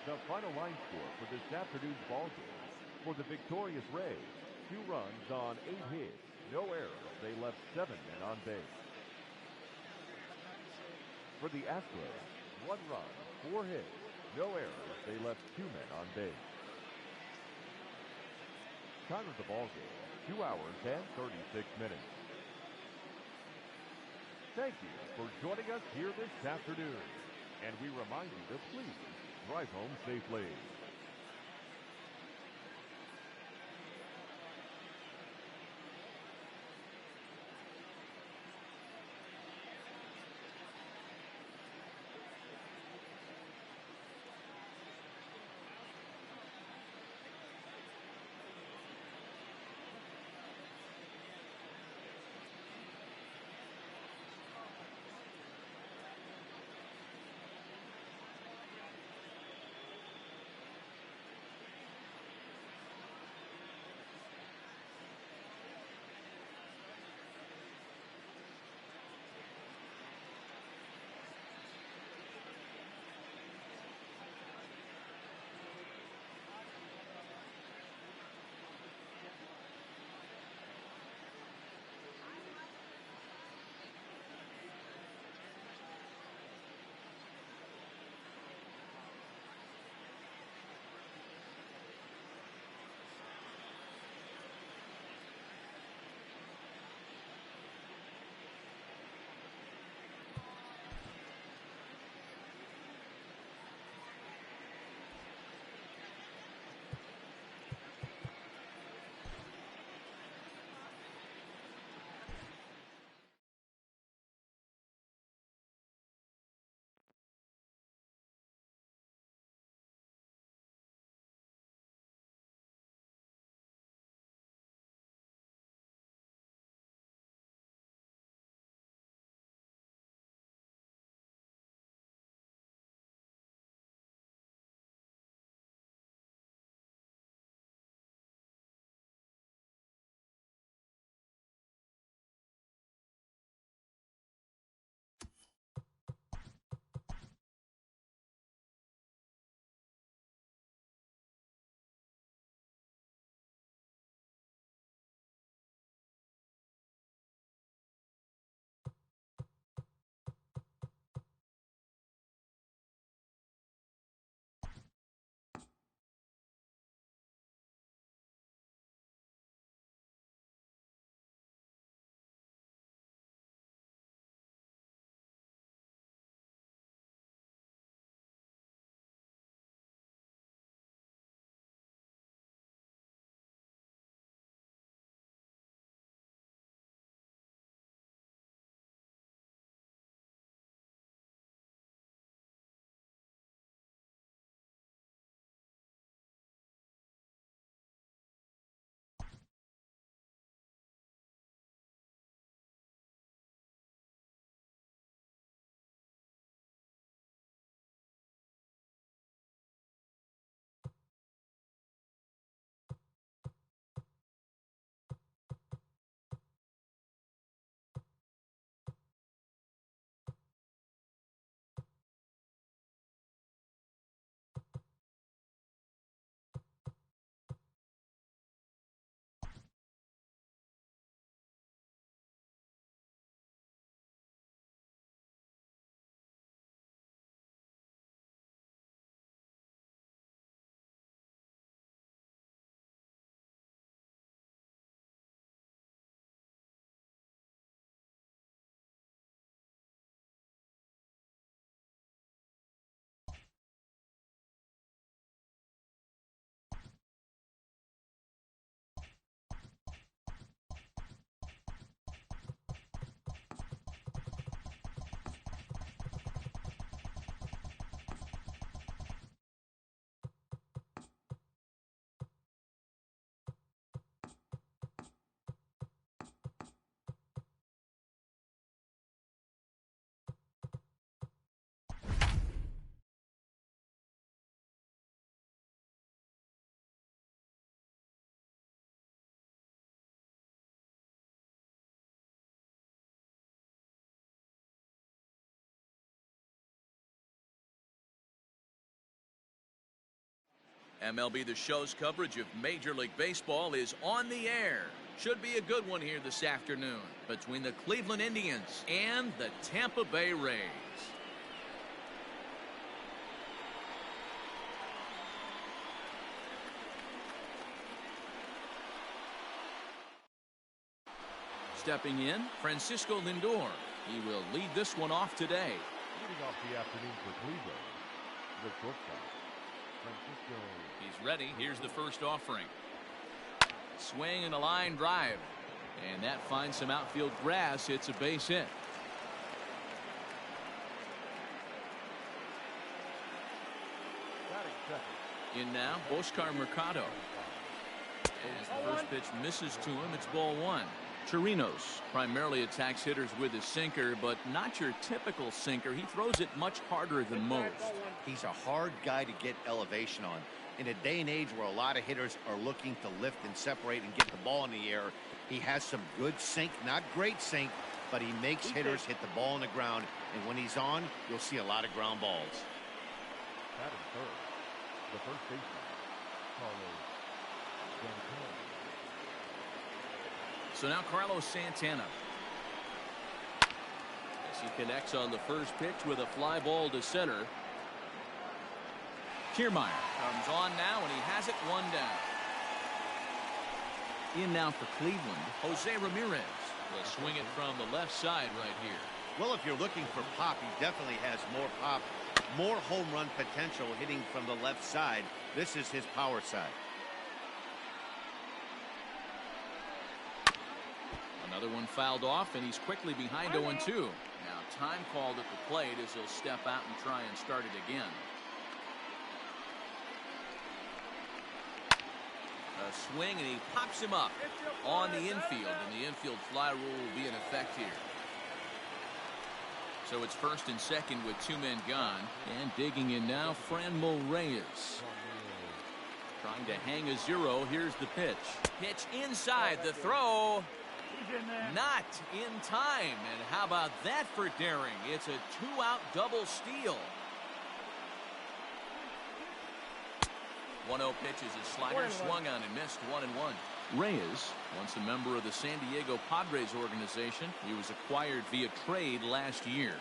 The final line score for this afternoon's ball game. For the victorious Rays, 2 runs on 8 hits, no errors. They left 7 men on base. For the Astros, 1 run, 4 hits, no errors. They left 2 men on base. Time of the ball game, 2 hours and 36 minutes. Thank you for joining us here this afternoon. And we remind you to please drive home safely. MLB The Show's coverage of Major League Baseball is on the air. Should be a good one here this afternoon between the Cleveland Indians and the Tampa Bay Rays. Stepping in, Francisco Lindor. He will lead this one off today. Leading off the afternoon for Cleveland, the shortstop, Francisco. He's ready. Here's the first offering. Swing and a line drive. And that finds some outfield grass. Hits a base hit. Batting second. In now, Oscar Mercado. As the first pitch misses to him, it's ball one. Chirinos primarily attacks hitters with his sinker, but not your typical sinker. He throws it much harder than most. He's a hard guy to get elevation on. In a day and age where a lot of hitters are looking to lift and separate and get the ball in the air, he has some good sink, not great sink, but he makes hitters hit the ball on the ground. And when he's on, you'll see a lot of ground balls. Batting third, the first baseman, Carlos Santana. So now Carlos Santana. As he connects on the first pitch with a fly ball to center. Kiermaier comes on now, and he has it one down. In now for Cleveland, Jose Ramirez will swing it from the left side right here. Well, if you're looking for pop, he definitely has more pop, more home run potential hitting from the left side. This is his power side. Another one fouled off, and he's quickly behind 0-2. Now time called at the plate as he'll step out and try and start it again. A swing, and he pops him up on the infield, and the infield fly rule will be in effect here. So it's first and second with two men gone, and digging in now, Franmil Reyes. Trying to hang a zero. Here's the pitch. Pitch inside, the throw. Not in time. And how about that for daring? It's a two-out double steal. 1-0 pitch is a slider, swung on and missed. 1-1. Reyes, once a member of the San Diego Padres organization, he was acquired via trade last year.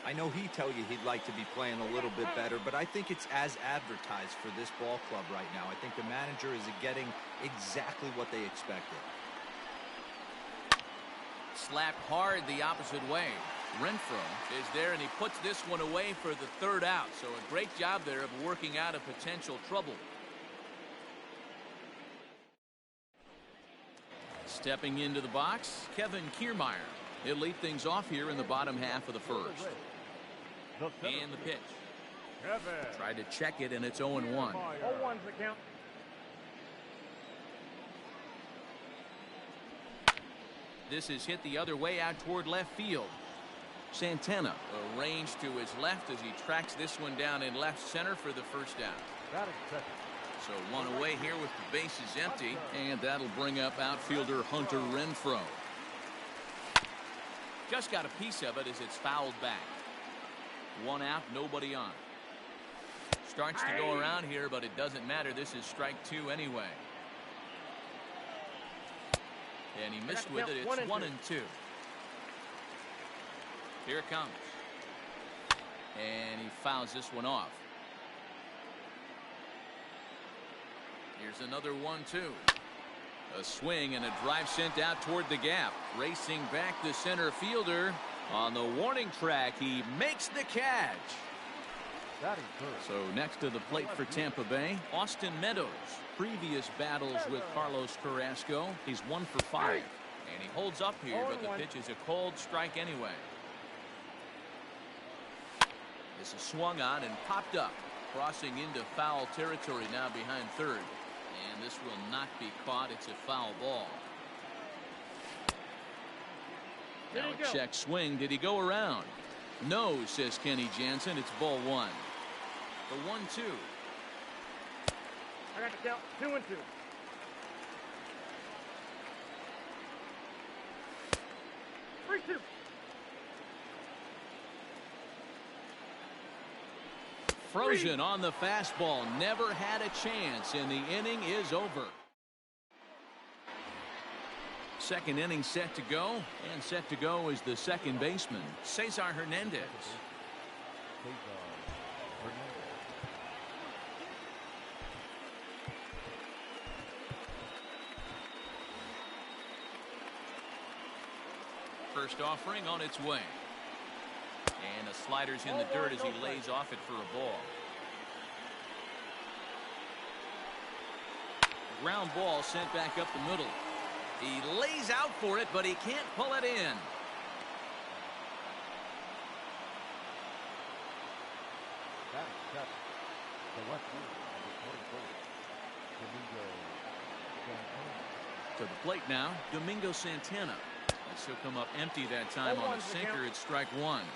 I know he'd tell you he'd like to be playing a little bit better, but I think it's as advertised for this ball club right now. I think the manager is getting exactly what they expected. Slapped hard the opposite way. Renfroe is there, and he puts this one away for the third out. So a great job there of working out a potential trouble. Stepping into the box, Kevin Kiermaier. He'll lead things off here in the bottom half of the first. And the pitch. Tried to check it, and it's 0-1. 0-1's the count. This is hit the other way out toward left field. Santana arranged to his left as he tracks this one down in left center for the first down. So one away here with the bases empty, and that'll bring up outfielder Hunter Renfroe. Just got a piece of it as it's fouled back. One out, nobody on. Starts to go around here, but it doesn't matter. This is strike two anyway. And he missed with it. It's 1-2. Here it comes. And he fouls this one off. Here's another 1-2. A swing and a drive sent out toward the gap. Racing back the center fielder. On the warning track, he makes the catch. So next to the plate for Tampa Bay, Austin Meadows. Previous battles with Carlos Carrasco, he's 1 for 5. And he holds up here, but the pitch is a cold strike anyway. This is swung on and popped up. Crossing into foul territory now behind third. And this will not be caught. It's a foul ball. Now a check swing. Did he go around? No, says Kenny Jansen. It's ball one. The 1-2. I got the count. 2-2. Three-two. Frozen on the fastball. Never had a chance, and the inning is over. Second inning set to go, and set to go is the second baseman, Cesar Hernandez. First offering on its way. And the slider's in the dirt as he lays off it for a ball. Ground ball sent back up the middle. He lays out for it, but he can't pull it in. That accepts the left field of the 23rd. To the plate now, Domingo Santana. As he'll come up empty that time on a sinker. It's strike one.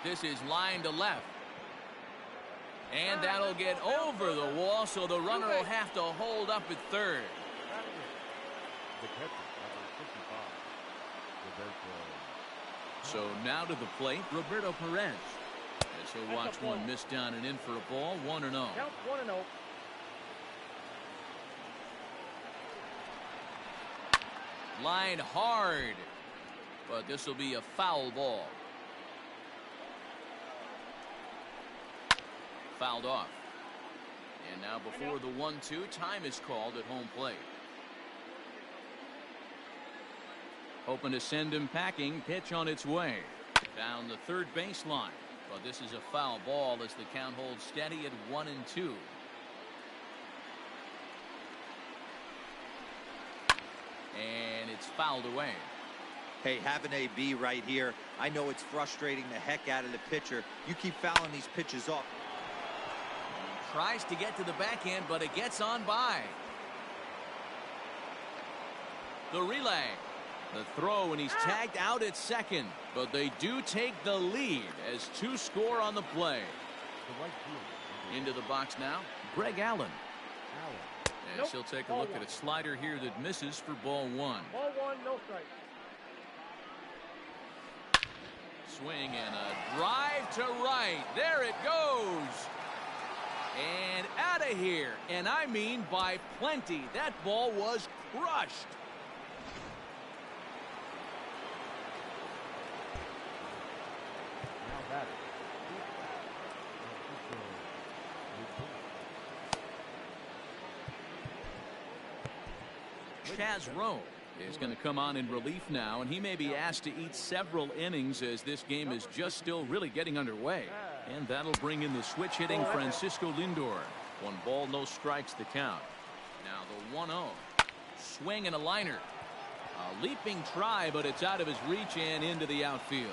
This is line to left. And that'll get over the wall, so the runner will have to hold up at third. The catcher, number 55, Roberto. So now to the plate, Roberto Perez. As he'll watch one miss down and in for a ball, 1-0. Count 1-0. Line hard, but this will be a foul ball. Fouled off. And now before the 1-2, time is called at home plate. Hoping to send him packing. Pitch on its way. Down the third baseline. But this is a foul ball as the count holds steady at 1-2. And it's fouled away. Hey, have an AB right here. I know it's frustrating the heck out of the pitcher. You keep fouling these pitches up. Tries to get to the backhand, but it gets on by. The relay. The throw, and he's tagged out at second. But they do take the lead as two score on the play. Into the box now, Greg Allen. As he'll take a look at a slider here that misses for ball one. Ball one, no strike. Swing and a drive to right. There it goes. And out of here. And I mean by plenty. That ball was crushed. Now that Chaz Rowe is going to come on in relief now, and he may be asked to eat several innings as this game is just still really getting underway. And that'll bring in the switch hitting Francisco Lindor. 1 ball, no strikes the count. Now the 1-0. Swing and a liner. A leaping try, but it's out of his reach and into the outfield.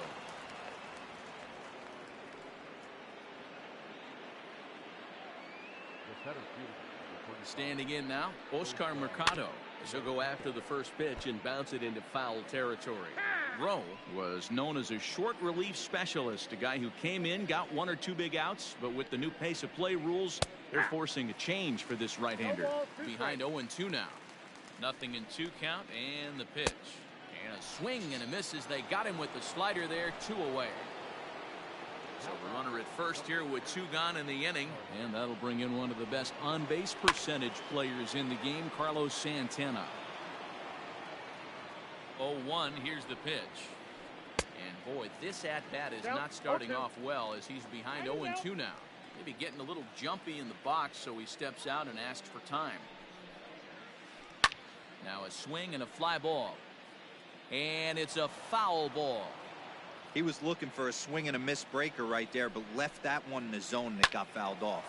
Standing in now, Oscar Mercado. He'll go after the first pitch and bounce it into foul territory. Rowe was known as a short relief specialist, a guy who came in, got 1 or 2 big outs, but with the new pace of play rules, they're forcing a change for this right-hander. Behind 0-2 now. 0-2 count and the pitch. And a swing and a miss as they got him with the slider there, 2 away. So the runner at first here with 2 gone in the inning, and that'll bring in one of the best on-base percentage players in the game, Carlos Santana. 0-1, here's the pitch. And boy, this at-bat is not starting off well as he's behind 0-2 now. Maybe getting a little jumpy in the box, so he steps out and asks for time. Now a swing and a fly ball. And it's a foul ball. He was looking for a swing and a miss breaker right there, but left that one in the zone that got fouled off.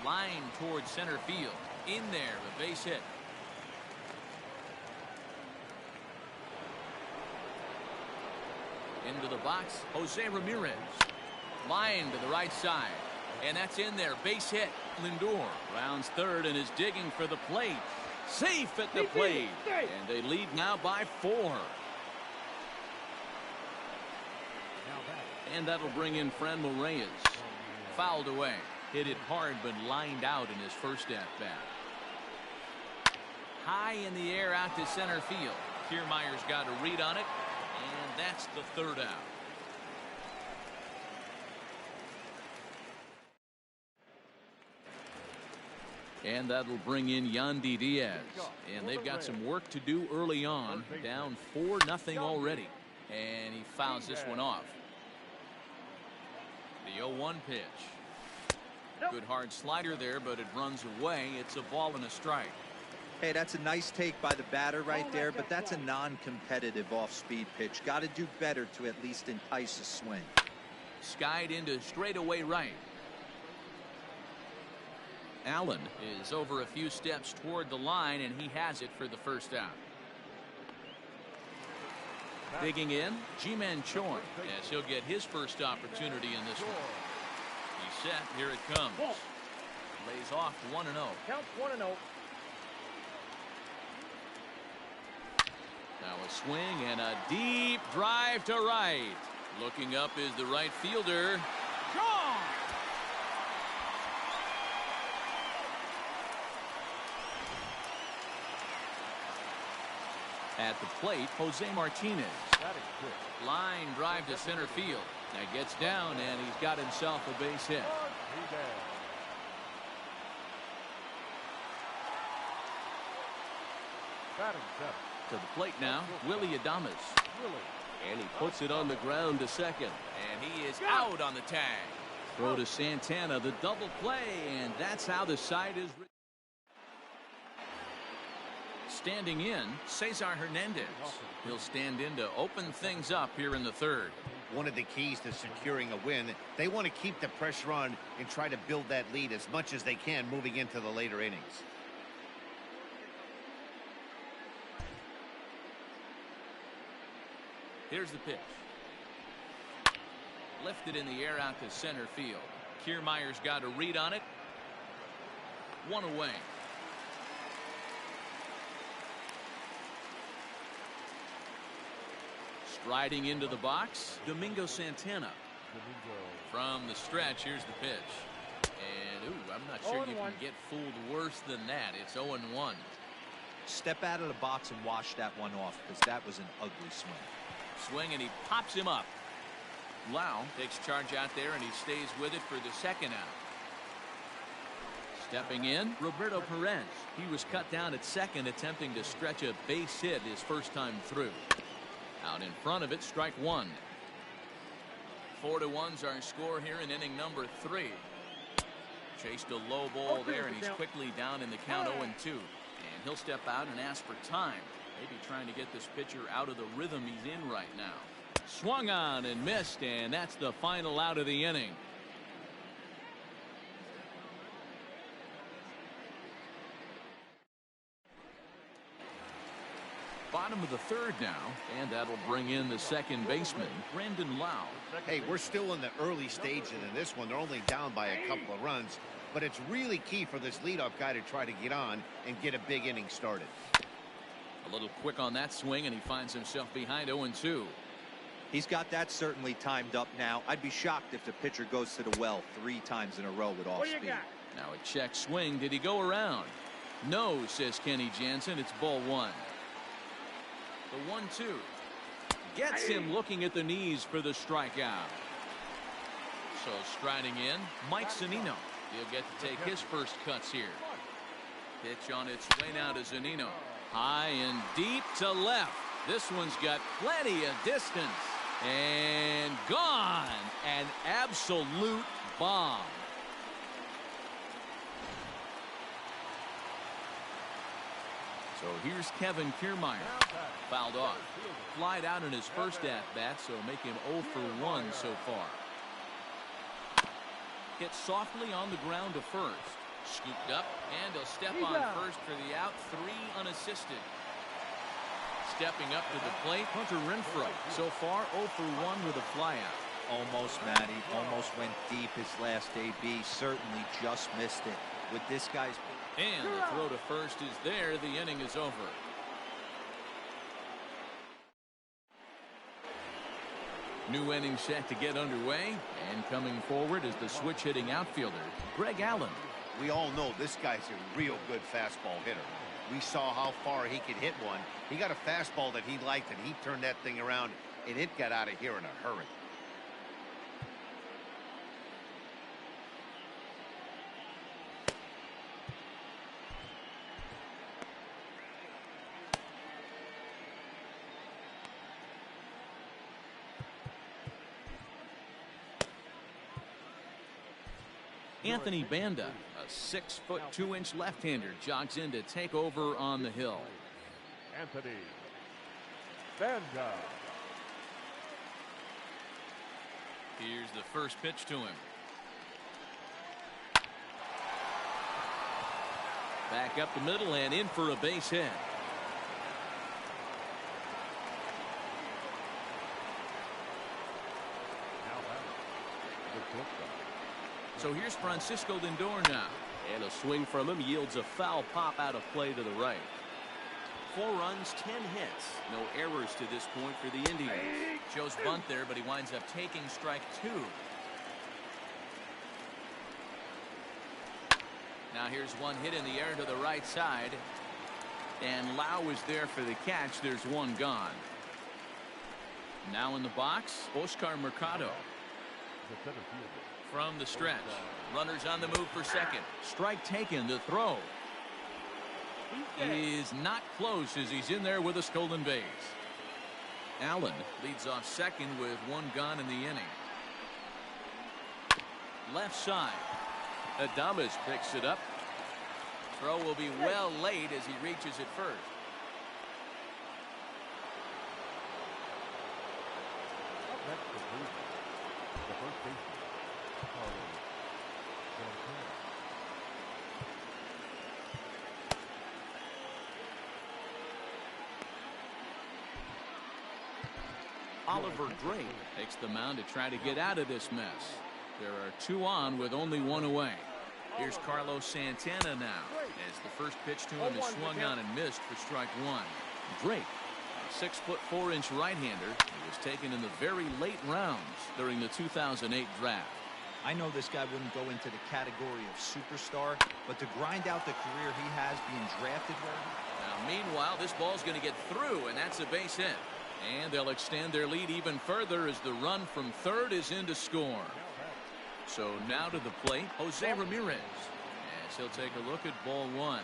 Line towards center field. In there, a base hit. Into the box, Jose Ramirez. Line to the right side. And that's in there, base hit. Lindor rounds third and is digging for the plate. Safe at the plate. And they lead now by 4. And that'll bring in Franmil Reyes. Fouled away. Hit it hard, but lined out in his first at-bat. High in the air out to center field. Kiermaier's got a read on it, and that's the 3rd out. And that'll bring in Yandy Diaz. And they've got some work to do early on. Down 4-0 already. And he fouls this one off. The 0-1 pitch. Good hard slider there, but it runs away. It's a ball and a strike. Hey, that's a nice take by the batter right there, but that's a non-competitive off-speed pitch. Got to do better to at least entice a swing. Skied into straightaway right. Allen is over a few steps toward the line, and he has it for the first out. Digging in, Ji-Man Choi, as he'll get his first opportunity in this one. He's set. Here it comes. Lays off 1-0. Counts 1-0. Now a swing and a deep drive to right. Looking up is the right fielder. Gone! At the plate, Jose Martinez. Line drive to center field. That gets down, and he's got himself a base hit. To the plate now, Willie Adames. And he puts it on the ground to second. And he is out on the tag. Throw to Santana, the double play, and that's how the side is. Standing in, Cesar Hernandez. He'll stand in to open things up here in the third. One of the keys to securing a win, they want to keep the pressure on and try to build that lead as much as they can moving into the later innings. Here's the pitch. Lifted in the air out to center field. Kiermaier's got a read on it. One away. Striding into the box, Domingo Santana. From the stretch, here's the pitch. And, ooh, I'm not sure you can get fooled worse than that. It's 0-1. Step out of the box and wash that one off, because that was an ugly swing. Swing, and he pops him up. Lau takes charge out there, and he stays with it for the second out. Stepping in, Roberto Perez. He was cut down at second, attempting to stretch a base hit his first time through. Out in front of it, strike one. 4-1's our score here in inning number 3. Chased a low ball there, and he's quickly down in the count 0-2. And he'll step out and ask for time. Maybe trying to get this pitcher out of the rhythm he's in right now. Swung on and missed, and that's the final out of the inning. Bottom of the third now, and that'll bring in the second baseman, Brandon Lau. Hey, we're still in the early stages in this one. They're only down by a couple of runs, but it's really key for this leadoff guy to try to get on and get a big inning started. A little quick on that swing, and he finds himself behind 0-2. He's got that certainly timed up now. I'd be shocked if the pitcher goes to the well 3 times in a row with off speed. Now a check swing. Did he go around? No, says Kenny Jansen. It's ball 1. The 1-2 gets him looking at the knees for the strikeout. So striding in, Mike Zunino. He'll get to take his first cuts here. Pitch on its way now to Zunino. High and deep to left. This one's got plenty of distance. And gone. An absolute bomb. So here's Kevin Kiermaier. Fouled off. Flied out in his first at-bat, so make him 0 for 1 so far. Hit softly on the ground to first. Scooped up, and he'll step on first for the out. 3 unassisted. Stepping up to the plate, Hunter Renfroe. So far, 0 for 1 with a flyout. Almost, Matty. Almost went deep his last AB. Certainly just missed it. With this guy's... And the throw to first is there. The inning is over. New inning set to get underway. And coming forward is the switch-hitting outfielder, Greg Allen. We all know this guy's a real good fastball hitter. We saw how far he could hit one. He got a fastball that he liked, and he turned that thing around, and it got out of here in a hurry. Anthony Banda, a 6'2" left-hander, jogs in to take over on the hill. Anthony Banda. Here's the first pitch to him. Back up the middle and in for a base hit. So here's Francisco Lindor now. And a swing from him yields a foul pop out of play to the right. 4 runs, 10 hits. No errors to this point for the Indians. Shows bunt there, but he winds up taking strike 2. Now here's one hit in the air to the right side. And Lau is there for the catch. There's one gone. Now in the box, Oscar Mercado. From the stretch. Runners on the move for second. Strike taken. The throw is not close as he's in there with a stolen base. Allen leads off second with 1 gone in the inning. Left side. Adames picks it up. Throw will be well late as he reaches it first. Oliver Drake takes the mound to try to get out of this mess. There are 2 on with only 1 away. Here's Carlos Santana now as the first pitch to him is swung on and missed for strike 1. Drake, a 6'4" right-hander, who was taken in the very late rounds during the 2008 draft. I know this guy wouldn't go into the category of superstar, but to grind out the career he has being drafted where. Now meanwhile, this ball's going to get through, and that's a base hit. And they'll extend their lead even further as the run from third is in to score. So now to the plate, Jose Ramirez, as he'll take a look at ball 1.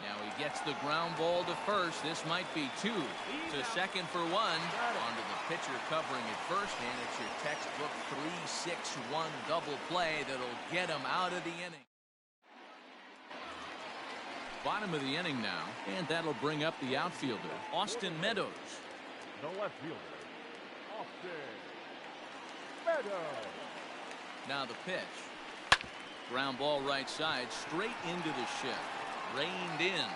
Now he gets the ground ball to first. This might be 2. To second for 1. Onto the pitcher covering at first, and it's your textbook 3-6-1 double play that'll get him out of the inning. Bottom of the inning now, and that'll bring up the outfielder, Austin Meadows. The left fielder, Austin Meadows. Now the pitch. Ground ball right side, straight into the shift. Reined in,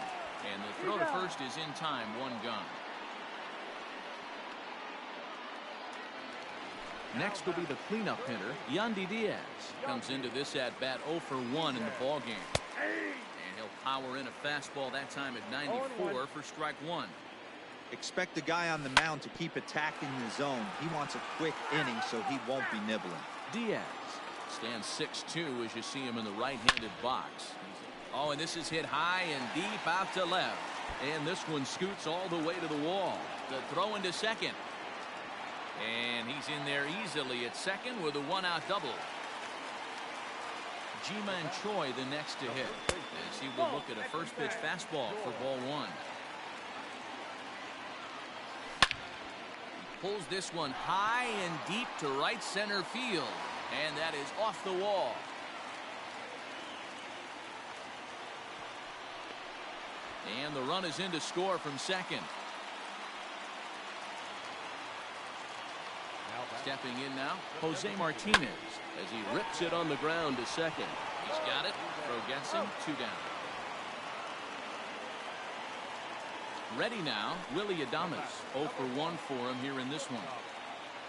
and the throw to first is in time. 1 gone. Next will be the cleanup hitter, Yandy Diaz. Comes into this at bat 0 for 1 in the ball game. And he'll power in a fastball that time at 94 for strike 1. Expect the guy on the mound to keep attacking the zone. He wants a quick inning so he won't be nibbling. Diaz stands 6'2" as you see him in the right-handed box. Oh, and this is hit high and deep out to left. And this one scoots all the way to the wall. The throw into second. And he's in there easily at second with a 1-out double. Ji-Man Choi the next to hit as he will look at a first pitch fastball for ball 1. Pulls this one high and deep to right center field. And that is off the wall. And the run is in to score from second. Stepping in now, Jose Martinez as he rips it on the ground to second. He's got it. Throw gets him. 2 down. Ready now, Willie Adames. 0 for 1 for him here in this one.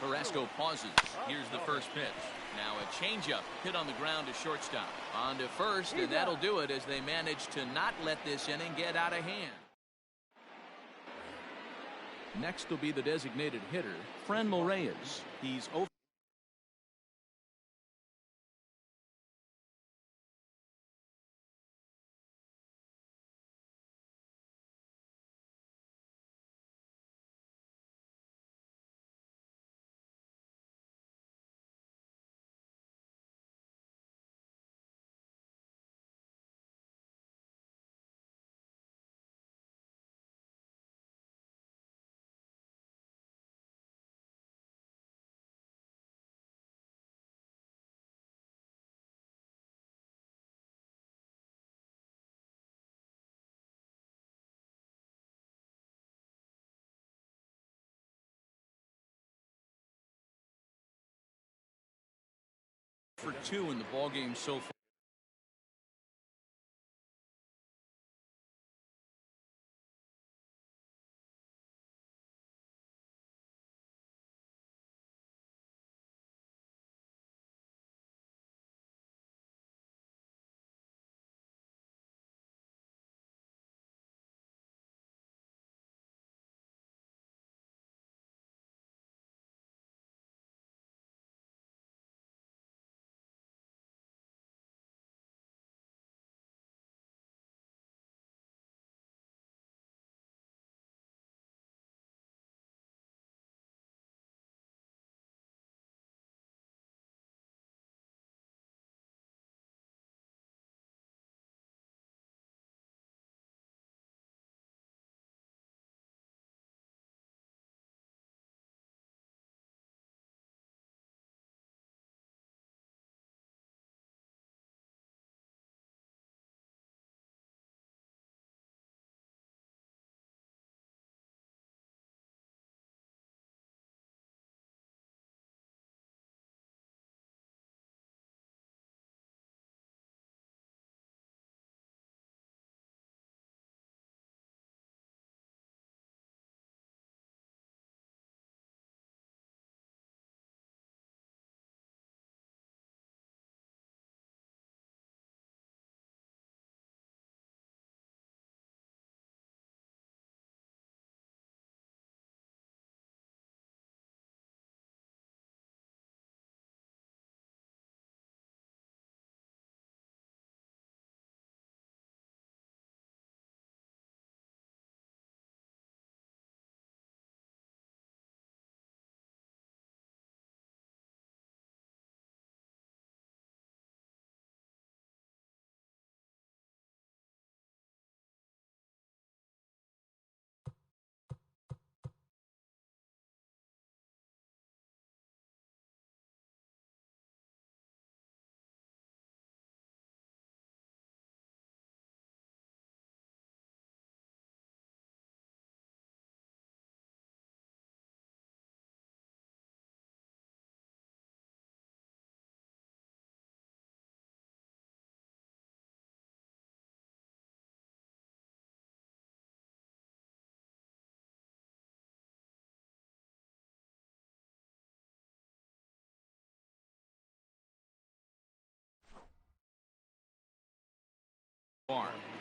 Carrasco pauses. Here's the first pitch. Now a changeup hit on the ground to shortstop. On to first, and that'll do it as they manage to not let this inning get out of hand. Next will be the designated hitter, Franmil Reyes. He's 0 for 2 in the ballgame so far.